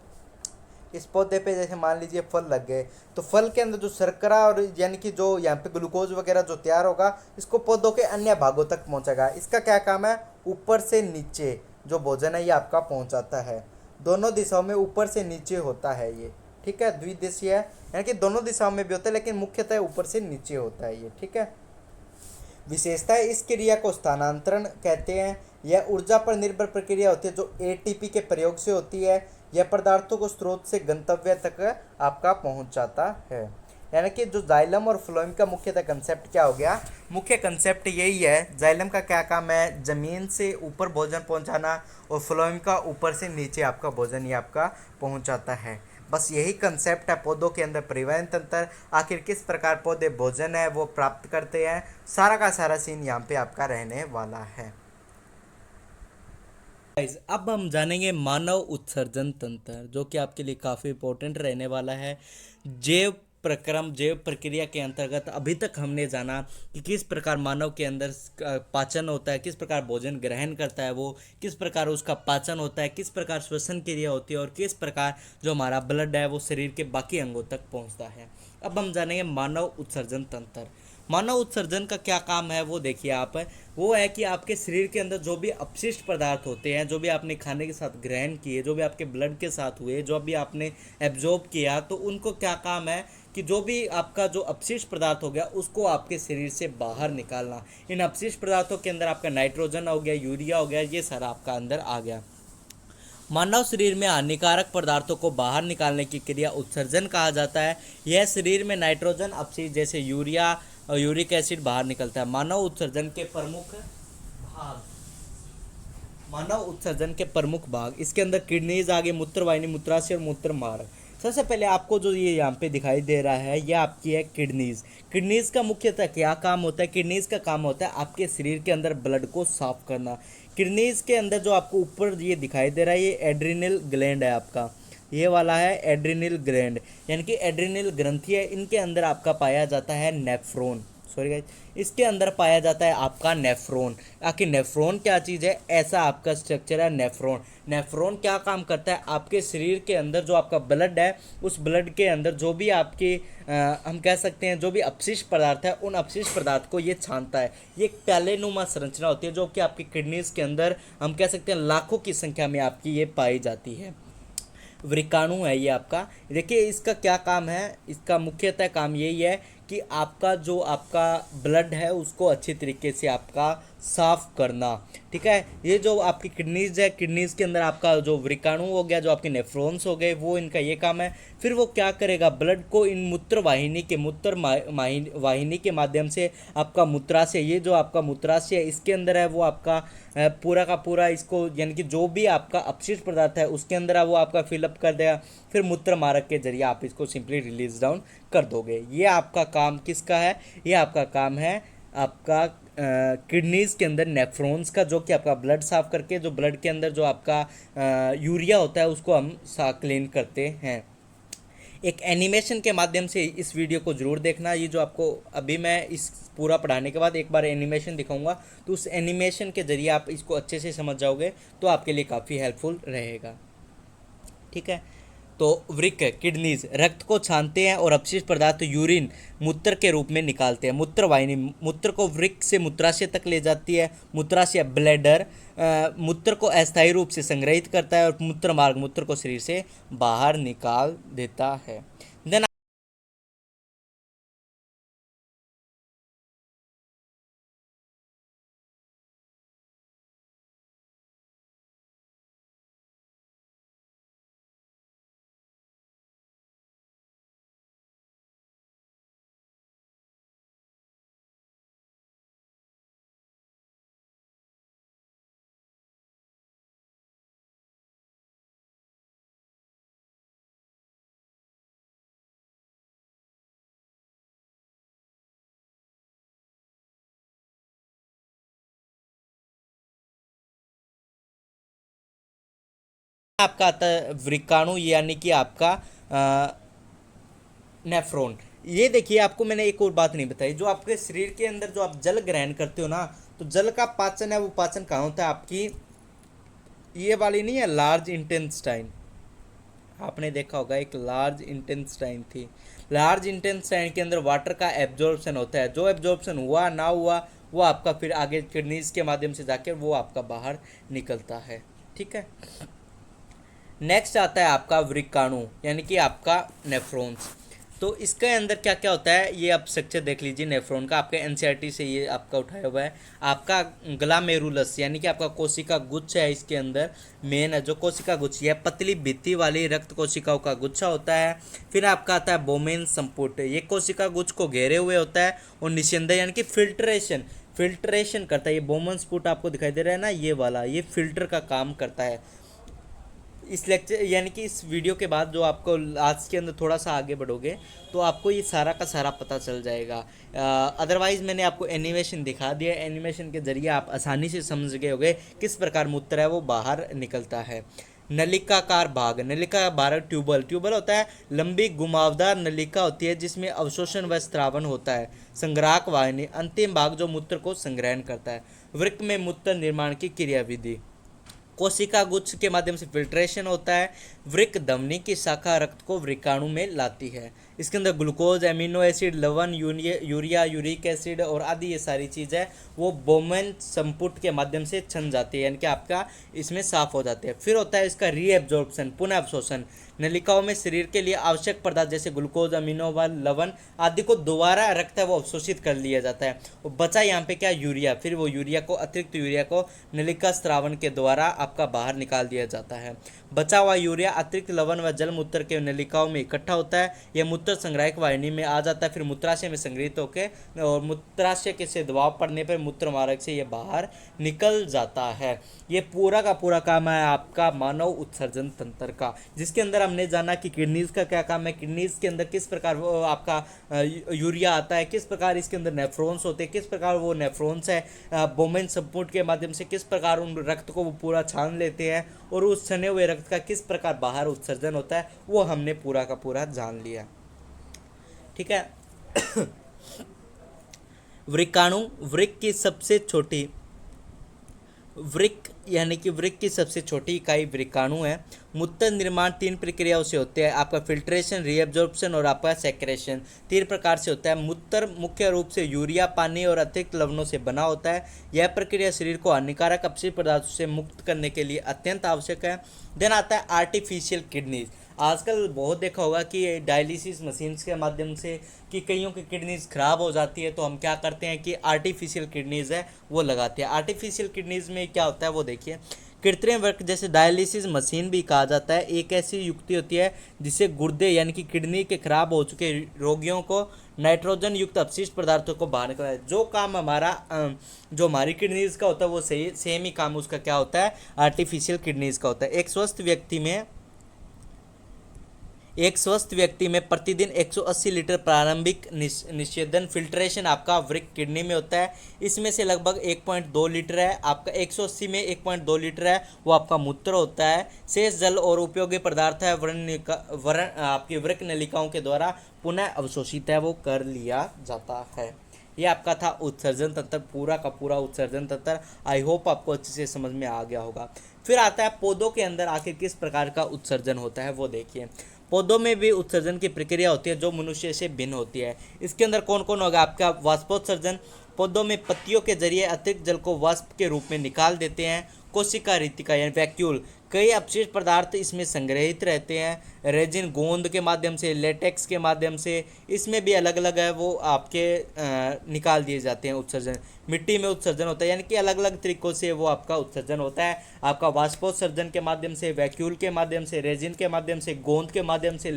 इस पौधे पे जैसे मान लीजिए फल लग गए, तो फल के अंदर जो शर्करा और यानी कि जो यहाँ पे ग्लूकोज वगैरह जो तैयार होगा, इसको पौधों के अन्य भागों तक पहुँचेगा। इसका क्या काम है, ऊपर से नीचे जो भोजन है ये आपका पहुँचाता है। दोनों दिशाओं में ऊपर से नीचे होता है ये, ठीक है। द्विदिशीय है यानी कि दोनों दिशाओं में भी होता है, लेकिन मुख्यतः ऊपर से नीचे होता है ये, ठीक है। विशेषता है, इस क्रिया को स्थानांतरण कहते हैं। यह ऊर्जा पर निर्भर प्रक्रिया होती है जो एटीपी के प्रयोग से होती है। यह पदार्थों को स्रोत से गंतव्य तक आपका पहुंचाता है। यानी कि जो जाइलम और फ्लोएम का मुख्यतः कंसेप्ट क्या हो गया, मुख्य कंसेप्ट यही है। जाइलम का क्या काम है, जमीन से ऊपर भोजन पहुंचाना, और फ्लोएम का ऊपर से नीचे आपका भोजन ये आपका पहुंचाता है। बस यही कंसेप्ट है पौधों के अंदर परिवहन तंत्र, आखिर किस प्रकार पौधे भोजन है वो प्राप्त करते हैं, सारा का सारा सीन यहाँ पे आपका रहने वाला है। अब हम जानेंगे मानव उत्सर्जन तंत्र, जो कि आपके लिए काफ़ी इंपॉर्टेंट रहने वाला है। जैव प्रक्रिया के अंतर्गत अभी तक हमने जाना कि किस प्रकार मानव के अंदर पाचन होता है, किस प्रकार भोजन ग्रहण करता है वो, किस प्रकार उसका पाचन होता है, किस प्रकार श्वसन क्रिया होती है, और किस प्रकार जो हमारा ब्लड है वो शरीर के बाकी अंगों तक पहुंचता है। अब हम जानेंगे मानव उत्सर्जन तंत्र। मानव उत्सर्जन का क्या काम है वो देखिए आप, वो है कि आपके शरीर के अंदर जो भी अपशिष्ट पदार्थ होते हैं, जो भी आपने खाने के साथ ग्रहण किए, जो भी आपके ब्लड के साथ हुए, जो भी आपने एब्जॉर्ब किया, तो उनको क्या काम है कि जो भी आपका जो अपशिष्ट पदार्थ हो गया उसको आपके शरीर से बाहर निकालना। इन अपशिष्ट पदार्थों के अंदर आपका नाइट्रोजन हो गया, यूरिया हो गया, ये सारा आपका अंदर आ गया। मानव शरीर में हानिकारक पदार्थों को बाहर निकालने की क्रिया उत्सर्जन कहा जाता है। यह शरीर में नाइट्रोजन अपशिष्ट जैसे यूरिया और यूरिक एसिड बाहर निकलता है। मानव उत्सर्जन के प्रमुख भाग इसके अंदर किडनीज आगे, मूत्रवाहिनी, मूत्राशय और मूत्र मार्ग, सबसे पहले आपको जो ये यहाँ पे दिखाई दे रहा है, ये आपकी है किडनीज। किडनीज का मुख्यतः क्या काम होता है? किडनीज का काम होता है आपके शरीर के अंदर ब्लड को साफ करना। किडनीज के अंदर जो आपको ऊपर ये दिखाई दे रहा है, ये एड्रिनल ग्लैंड है आपका, ये वाला है एड्रिनल ग्लैंड, यानी कि एड्रिनल ग्रंथि है। इनके अंदर आपका पाया जाता है नेफ्रॉन, सॉरी गाइस, इसके अंदर पाया जाता है आपका नेफ्रॉन। आखिर नेफ्रॉन क्या चीज़ है? ऐसा आपका स्ट्रक्चर है नेफ्रॉन। नेफ्रॉन क्या काम करता है? आपके शरीर के अंदर जो आपका ब्लड है, उस ब्लड के अंदर जो भी आपकी हम कह सकते हैं जो भी अपशिष्ट पदार्थ है, उन अपशिष्ट पदार्थ को ये छानता है। ये एक प्यालेनुमा संरचना होती है जो कि आपकी किडनीज के अंदर हम कह सकते हैं लाखों की संख्या में आपकी ये पाई जाती है। वृकाणु है ये आपका। देखिए इसका क्या काम है? इसका मुख्यतः काम यही है कि आपका जो आपका ब्लड है उसको अच्छी तरीके से आपका साफ करना, ठीक है। ये जो आपकी किडनीज है, किडनीज के अंदर आपका जो वृकाणु हो गया, जो आपके नेफ्रॉन्स हो गए, वो इनका ये काम है। फिर वो क्या करेगा? ब्लड को इन मूत्र वाहिनी के वाहिनी के माध्यम से आपका मूत्राशय, ये जो आपका मूत्राशय है इसके अंदर है, वो आपका पूरा का पूरा इसको, यानी कि जो भी आपका अपशिष्ट पदार्थ है उसके अंदर है वो आपका फिलअप कर देगा। फिर मूत्र मार्ग के जरिए आप इसको सिंपली रिलीज डाउन कर दोगे। ये आपका काम किसका है? ये आपका काम है आपका किडनीज के अंदर नेफ्रॉन्स का, जो कि आपका ब्लड साफ करके, जो ब्लड के अंदर जो आपका यूरिया होता है उसको हम क्लीन करते हैं। एक एनिमेशन के माध्यम से इस वीडियो को ज़रूर देखना। ये जो आपको अभी मैं इस पूरा पढ़ाने के बाद एक बार एनिमेशन दिखाऊंगा, तो उस एनिमेशन के ज़रिए आप इसको अच्छे से समझ जाओगे, तो आपके लिए काफ़ी हेल्पफुल रहेगा, ठीक है। तो वृक्क, किडनीज रक्त को छानते हैं और अपशिष्ट पदार्थ यूरिन मूत्र के रूप में निकालते हैं। मूत्र वाहिनी मूत्र को वृक्क से मूत्राशय तक ले जाती है। मूत्राशय ब्लैडर मूत्र को अस्थायी रूप से संग्रहित करता है और मूत्र मार्ग मूत्र को शरीर से बाहर निकाल देता है। देन आपका आता है वृकाणु, यानी कि आपका नेफ्रॉन। ये देखिए, आपको मैंने एक और बात नहीं बताई, जो आपके शरीर के अंदर जो आप जल ग्रहण करते हो ना, तो जल का पाचन है, वो पाचन कहाँ होता है? आपकी ये वाली नहीं है लार्ज इंटेस्टाइन, आपने देखा होगा एक लार्ज इंटेस्टाइन थी। लार्ज इंटेस्टाइन के अंदर वाटर का एब्जॉर्प्शन होता है। जो एब्जॉर्प्शन हुआ ना हुआ, वो आपका फिर आगे किडनीज के माध्यम से जाकर वो आपका बाहर निकलता है, ठीक है। नेक्स्ट आता है आपका वृकाणु, यानी कि आपका नेफ्रॉन्स। तो इसके अंदर क्या क्या होता है, ये आप स्ट्रक्चर देख लीजिए नेफ्रॉन का। आपके एनसीईआरटी से ये आपका उठाया हुआ है। आपका ग्लामेरुलस, यानी कि आपका कोशिका गुच्छ है, इसके अंदर मेन है जो कोशिका गुच्छ, यह पतली भित्ति वाली रक्त कोशिकाओं का गुच्छा होता है। फिर आपका आता है बोमेन संपुट, ये कोशिका गुच्छ को घेरे हुए होता है और निस्यंदन यानी कि फिल्ट्रेशन करता है। ये बोमेन संपुट आपको दिखाई दे रहा है ना, ये वाला, ये फिल्टर का काम करता है। इस लेक्चर यानी कि इस वीडियो के बाद जो आपको आज के अंदर थोड़ा सा आगे बढ़ोगे तो आपको ये सारा का सारा पता चल जाएगा। अदरवाइज़ मैंने आपको एनिमेशन दिखा दिया, एनिमेशन के जरिए आप आसानी से समझ गए होंगे किस प्रकार मूत्र है वो बाहर निकलता है। नलिकाकार भाग, नलिका भाग ट्यूबल होता है। लंबी घुमावदार नलिका होती है जिसमें अवशोषण व स्त्रावन होता है। संग्राहक वाहिनी, अंतिम भाग जो मूत्र को संग्रहण करता है। वृक्क में मूत्र निर्माण की क्रियाविधि, कोशिका गुच्छ के माध्यम से फिल्ट्रेशन होता है। वृक्क धमनी की शाखा रक्त को वृकाणु में लाती है। इसके अंदर ग्लूकोज, एमिनो एसिड, लवण, यूरिया, यूरिक एसिड और आदि ये सारी चीज़ें वो बोमेन संपुट के माध्यम से छन जाती है, यानी कि आपका इसमें साफ हो जाते हैं। फिर होता है इसका रीएब्जॉर्प्शन, पुनः अवशोषण। नलिकाओं में शरीर के लिए आवश्यक पदार्थ जैसे ग्लूकोज, अमीनो व लवण आदि को दोबारा रक्त है वो अवशोषित कर लिया जाता है। और बचा यहाँ पे क्या? यूरिया। फिर वो यूरिया को, अतिरिक्त यूरिया को नलिका स्त्रावन के द्वारा आपका बाहर निकाल दिया जाता है। बचा हुआ यूरिया अतिरिक्त लवण व जल मूत्र के नलिकाओं में इकट्ठा होता है। यह मूत्र संग्राहक वाहिनी में आ जाता है, फिर मूत्राशय में संग्रहित होकर और मूत्राशय के से दबाव पड़ने पर मूत्र मार्ग से यह बाहर निकल जाता है। ये पूरा का पूरा काम है आपका मानव उत्सर्जन तंत्र का, जिसके अंदर हमने जाना कि किडनीज का क्या काम है, किडनीज के अंदर किस प्रकार वो आपका यूरिया आता है, किस प्रकार इसके अंदर नेफ्रॉन्स होते हैं, किस प्रकार वो नेफ्रॉन्स है बोमेन संपुट के माध्यम से किस प्रकार उन रक्त को वो पूरा छान लेते हैं और उस छने हुए रक्त का किस प्रकार बाहर उत्सर्जन होता है, वो हमने पूरा का पूरा जान लिया। ठीक है। वृक्काणु वृक्क की सबसे छोटी वृक्क यानी कि वृक्क की सबसे छोटी इकाई वृक्काणु है। मूत्र निर्माण 3 प्रक्रियाओं से होते हैं, आपका फिल्ट्रेशन, रीअब्जॉर्प्शन और आपका सेक्रेशन। 3 प्रकार से होता है। मूत्र मुख्य रूप से यूरिया, पानी और अतिरिक्त लवणों से बना होता है। यह प्रक्रिया शरीर को हानिकारक अपशिष्ट पदार्थों से मुक्त करने के लिए अत्यंत आवश्यक है। देन आता है आर्टिफिशियल किडनीज। आजकल बहुत देखा होगा कि डायलिसिस मशीन्स के माध्यम से कि कईयों की किडनीज खराब हो जाती है, तो हम क्या करते हैं कि आर्टिफिशियल किडनीज है वो लगाते हैं। आर्टिफिशियल किडनीज में क्या होता है वो देखिए। कृत्रिम वर्क जैसे डायलिसिस मशीन भी कहा जाता है, एक ऐसी युक्ति होती है जिससे गुर्दे यानी कि किडनी के खराब हो चुके रोगियों को नाइट्रोजन युक्त अपशिष्ट पदार्थों को बाहर निकाला है। जो काम हमारा जो हमारी किडनीज का होता है वो सही सेम ही काम उसका क्या होता है, आर्टिफिशियल किडनीज का होता है। एक स्वस्थ व्यक्ति में प्रतिदिन 180 लीटर प्रारंभिक निषेधन फिल्ट्रेशन आपका वृक्क किडनी में होता है। इसमें से लगभग 1.2 लीटर है आपका 180 में 1.2 लीटर है वो आपका मूत्र होता है। शेष जल और उपयोगी पदार्थ है आपकी वृक्क नलिकाओं के द्वारा पुनः अवशोषित है वो कर लिया जाता है। ये आपका था उत्सर्जन तंत्र, पूरा का पूरा उत्सर्जन तंत्र। आई होप आपको अच्छे से समझ में आ गया होगा। फिर आता है पौधों के अंदर आखिर किस प्रकार का उत्सर्जन होता है वो देखिए। पौधों में भी उत्सर्जन की प्रक्रिया होती है जो मनुष्य से भिन्न होती है। इसके अंदर कौन कौन होगा, आपका वाष्पोत्सर्जन। पौधों में पत्तियों के जरिए अतिरिक्त जल को वाष्प के रूप में निकाल देते हैं। कोशिका रितिका यानी वैक्यूल, कई अपशिष्ट पदार्थ इसमें संग्रहित रहते हैं। रेजिन गोंद के माध्यम से, लेटेक्स के माध्यम से, इसमें भी अलग अलग है वो आपके निकाल दिए जाते हैं उत्सर्जन। मिट्टी में उत्सर्जन होता है, यानी कि अलग अलग तरीक़ों से वो आपका उत्सर्जन होता है। आपका वाष्पोत्सर्जन के माध्यम से, वैक्यूल के माध्यम से, रेजिन के माध्यम से, गोंद के माध्यम से,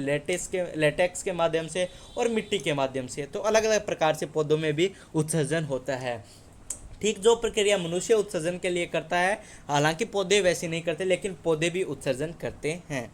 लेटेक्स के माध्यम से और मिट्टी के माध्यम से। तो अलग अलग प्रकार से पौधों में भी उत्सर्जन होता है। ठीक जो प्रक्रिया मनुष्य उत्सर्जन के लिए करता है, हालांकि पौधे वैसे नहीं करते, लेकिन पौधे भी उत्सर्जन करते हैं।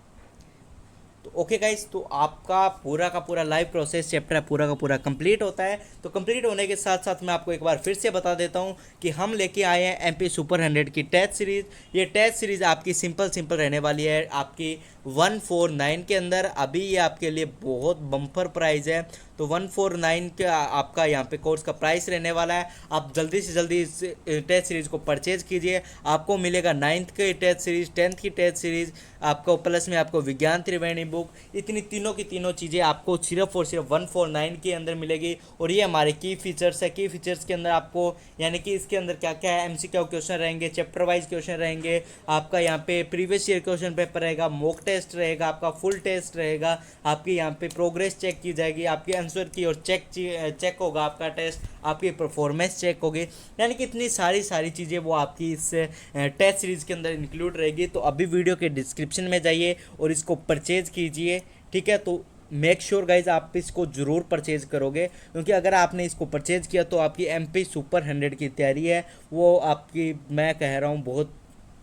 तो ओके गाइस, तो आपका पूरा का पूरा लाइव प्रोसेस चैप्टर है पूरा का पूरा कंप्लीट होता है। तो कंप्लीट होने के साथ साथ मैं आपको एक बार फिर से बता देता हूं कि हम लेके आए हैं एमपी सुपर 100 की टेस्ट सीरीज़। ये टेस्ट सीरीज़ आपकी सिंपल रहने वाली है, आपकी 149 के अंदर। अभी ये आपके लिए बहुत बम्पर प्राइज़ है। तो 149 का आपका यहाँ पे कोर्स का प्राइस रहने वाला है। आप जल्दी से जल्दी इस टेस्ट सीरीज़ को परचेज कीजिए। आपको मिलेगा 9th की टेस्ट सीरीज़, 10th की टेस्ट सीरीज़, आपको प्लस में आपको विज्ञान त्रिवेणी बुक, इतनी तीनों की तीनों चीज़ें आपको सिर्फ और सिर्फ 149 के अंदर मिलेगी। और ये हमारे की फीचर्स है। की फीचर्स के अंदर आपको यानी कि इसके अंदर क्या क्या है, MCQ क्वेश्चन रहेंगे, चैप्टर वाइज क्वेश्चन रहेंगे, आपका यहाँ पे प्रीवियस ईयर क्वेश्चन पेपर रहेगा, मॉक टेस्ट रहेगा, आपका फुल टेस्ट रहेगा, आपकी यहाँ पे प्रोग्रेस चेक की जाएगी, आपकी आंसर की और चेक होगा आपका टेस्ट, आपकी परफॉर्मेंस चेक होगी। यानी कि इतनी सारी चीज़ें वो आपकी इस टेस्ट सीरीज़ के अंदर इंक्लूड रहेगी। तो अभी वीडियो के डिस्क्रिप्शन में जाइए और इसको परचेज कीजिए। ठीक है, तो मेक श्योर गाइज आप इसको ज़रूर परचेज करोगे, क्योंकि अगर आपने इसको परचेज किया तो आपकी MP सुपर 100 की तैयारी है वो आपकी, मैं कह रहा हूँ,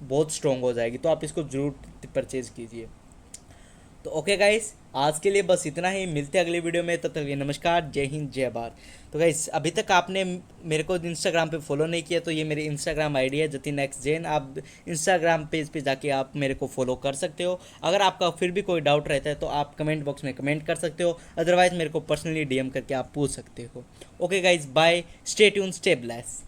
बहुत स्ट्रॉन्ग हो जाएगी। तो आप इसको ज़रूर परचेज कीजिए। तो ओके गाइस, आज के लिए बस इतना ही। मिलते हैं अगली वीडियो में, तब तक के लिए नमस्कार, जय हिंद, जय भारत। तो गाइस अभी तक आपने मेरे को इंस्टाग्राम पे फॉलो नहीं किया तो ये मेरी इंस्टाग्राम आईडी है जतिन एक्स जैन। आप इंस्टाग्राम पेज पे जाके आप मेरे को फॉलो कर सकते हो। अगर आपका फिर भी कोई डाउट रहता है तो आप कमेंट बॉक्स में कमेंट कर सकते हो, अदरवाइज मेरे को पर्सनली DM करके आप पूछ सकते हो। Okay guys, bye, stay tune, stay bless.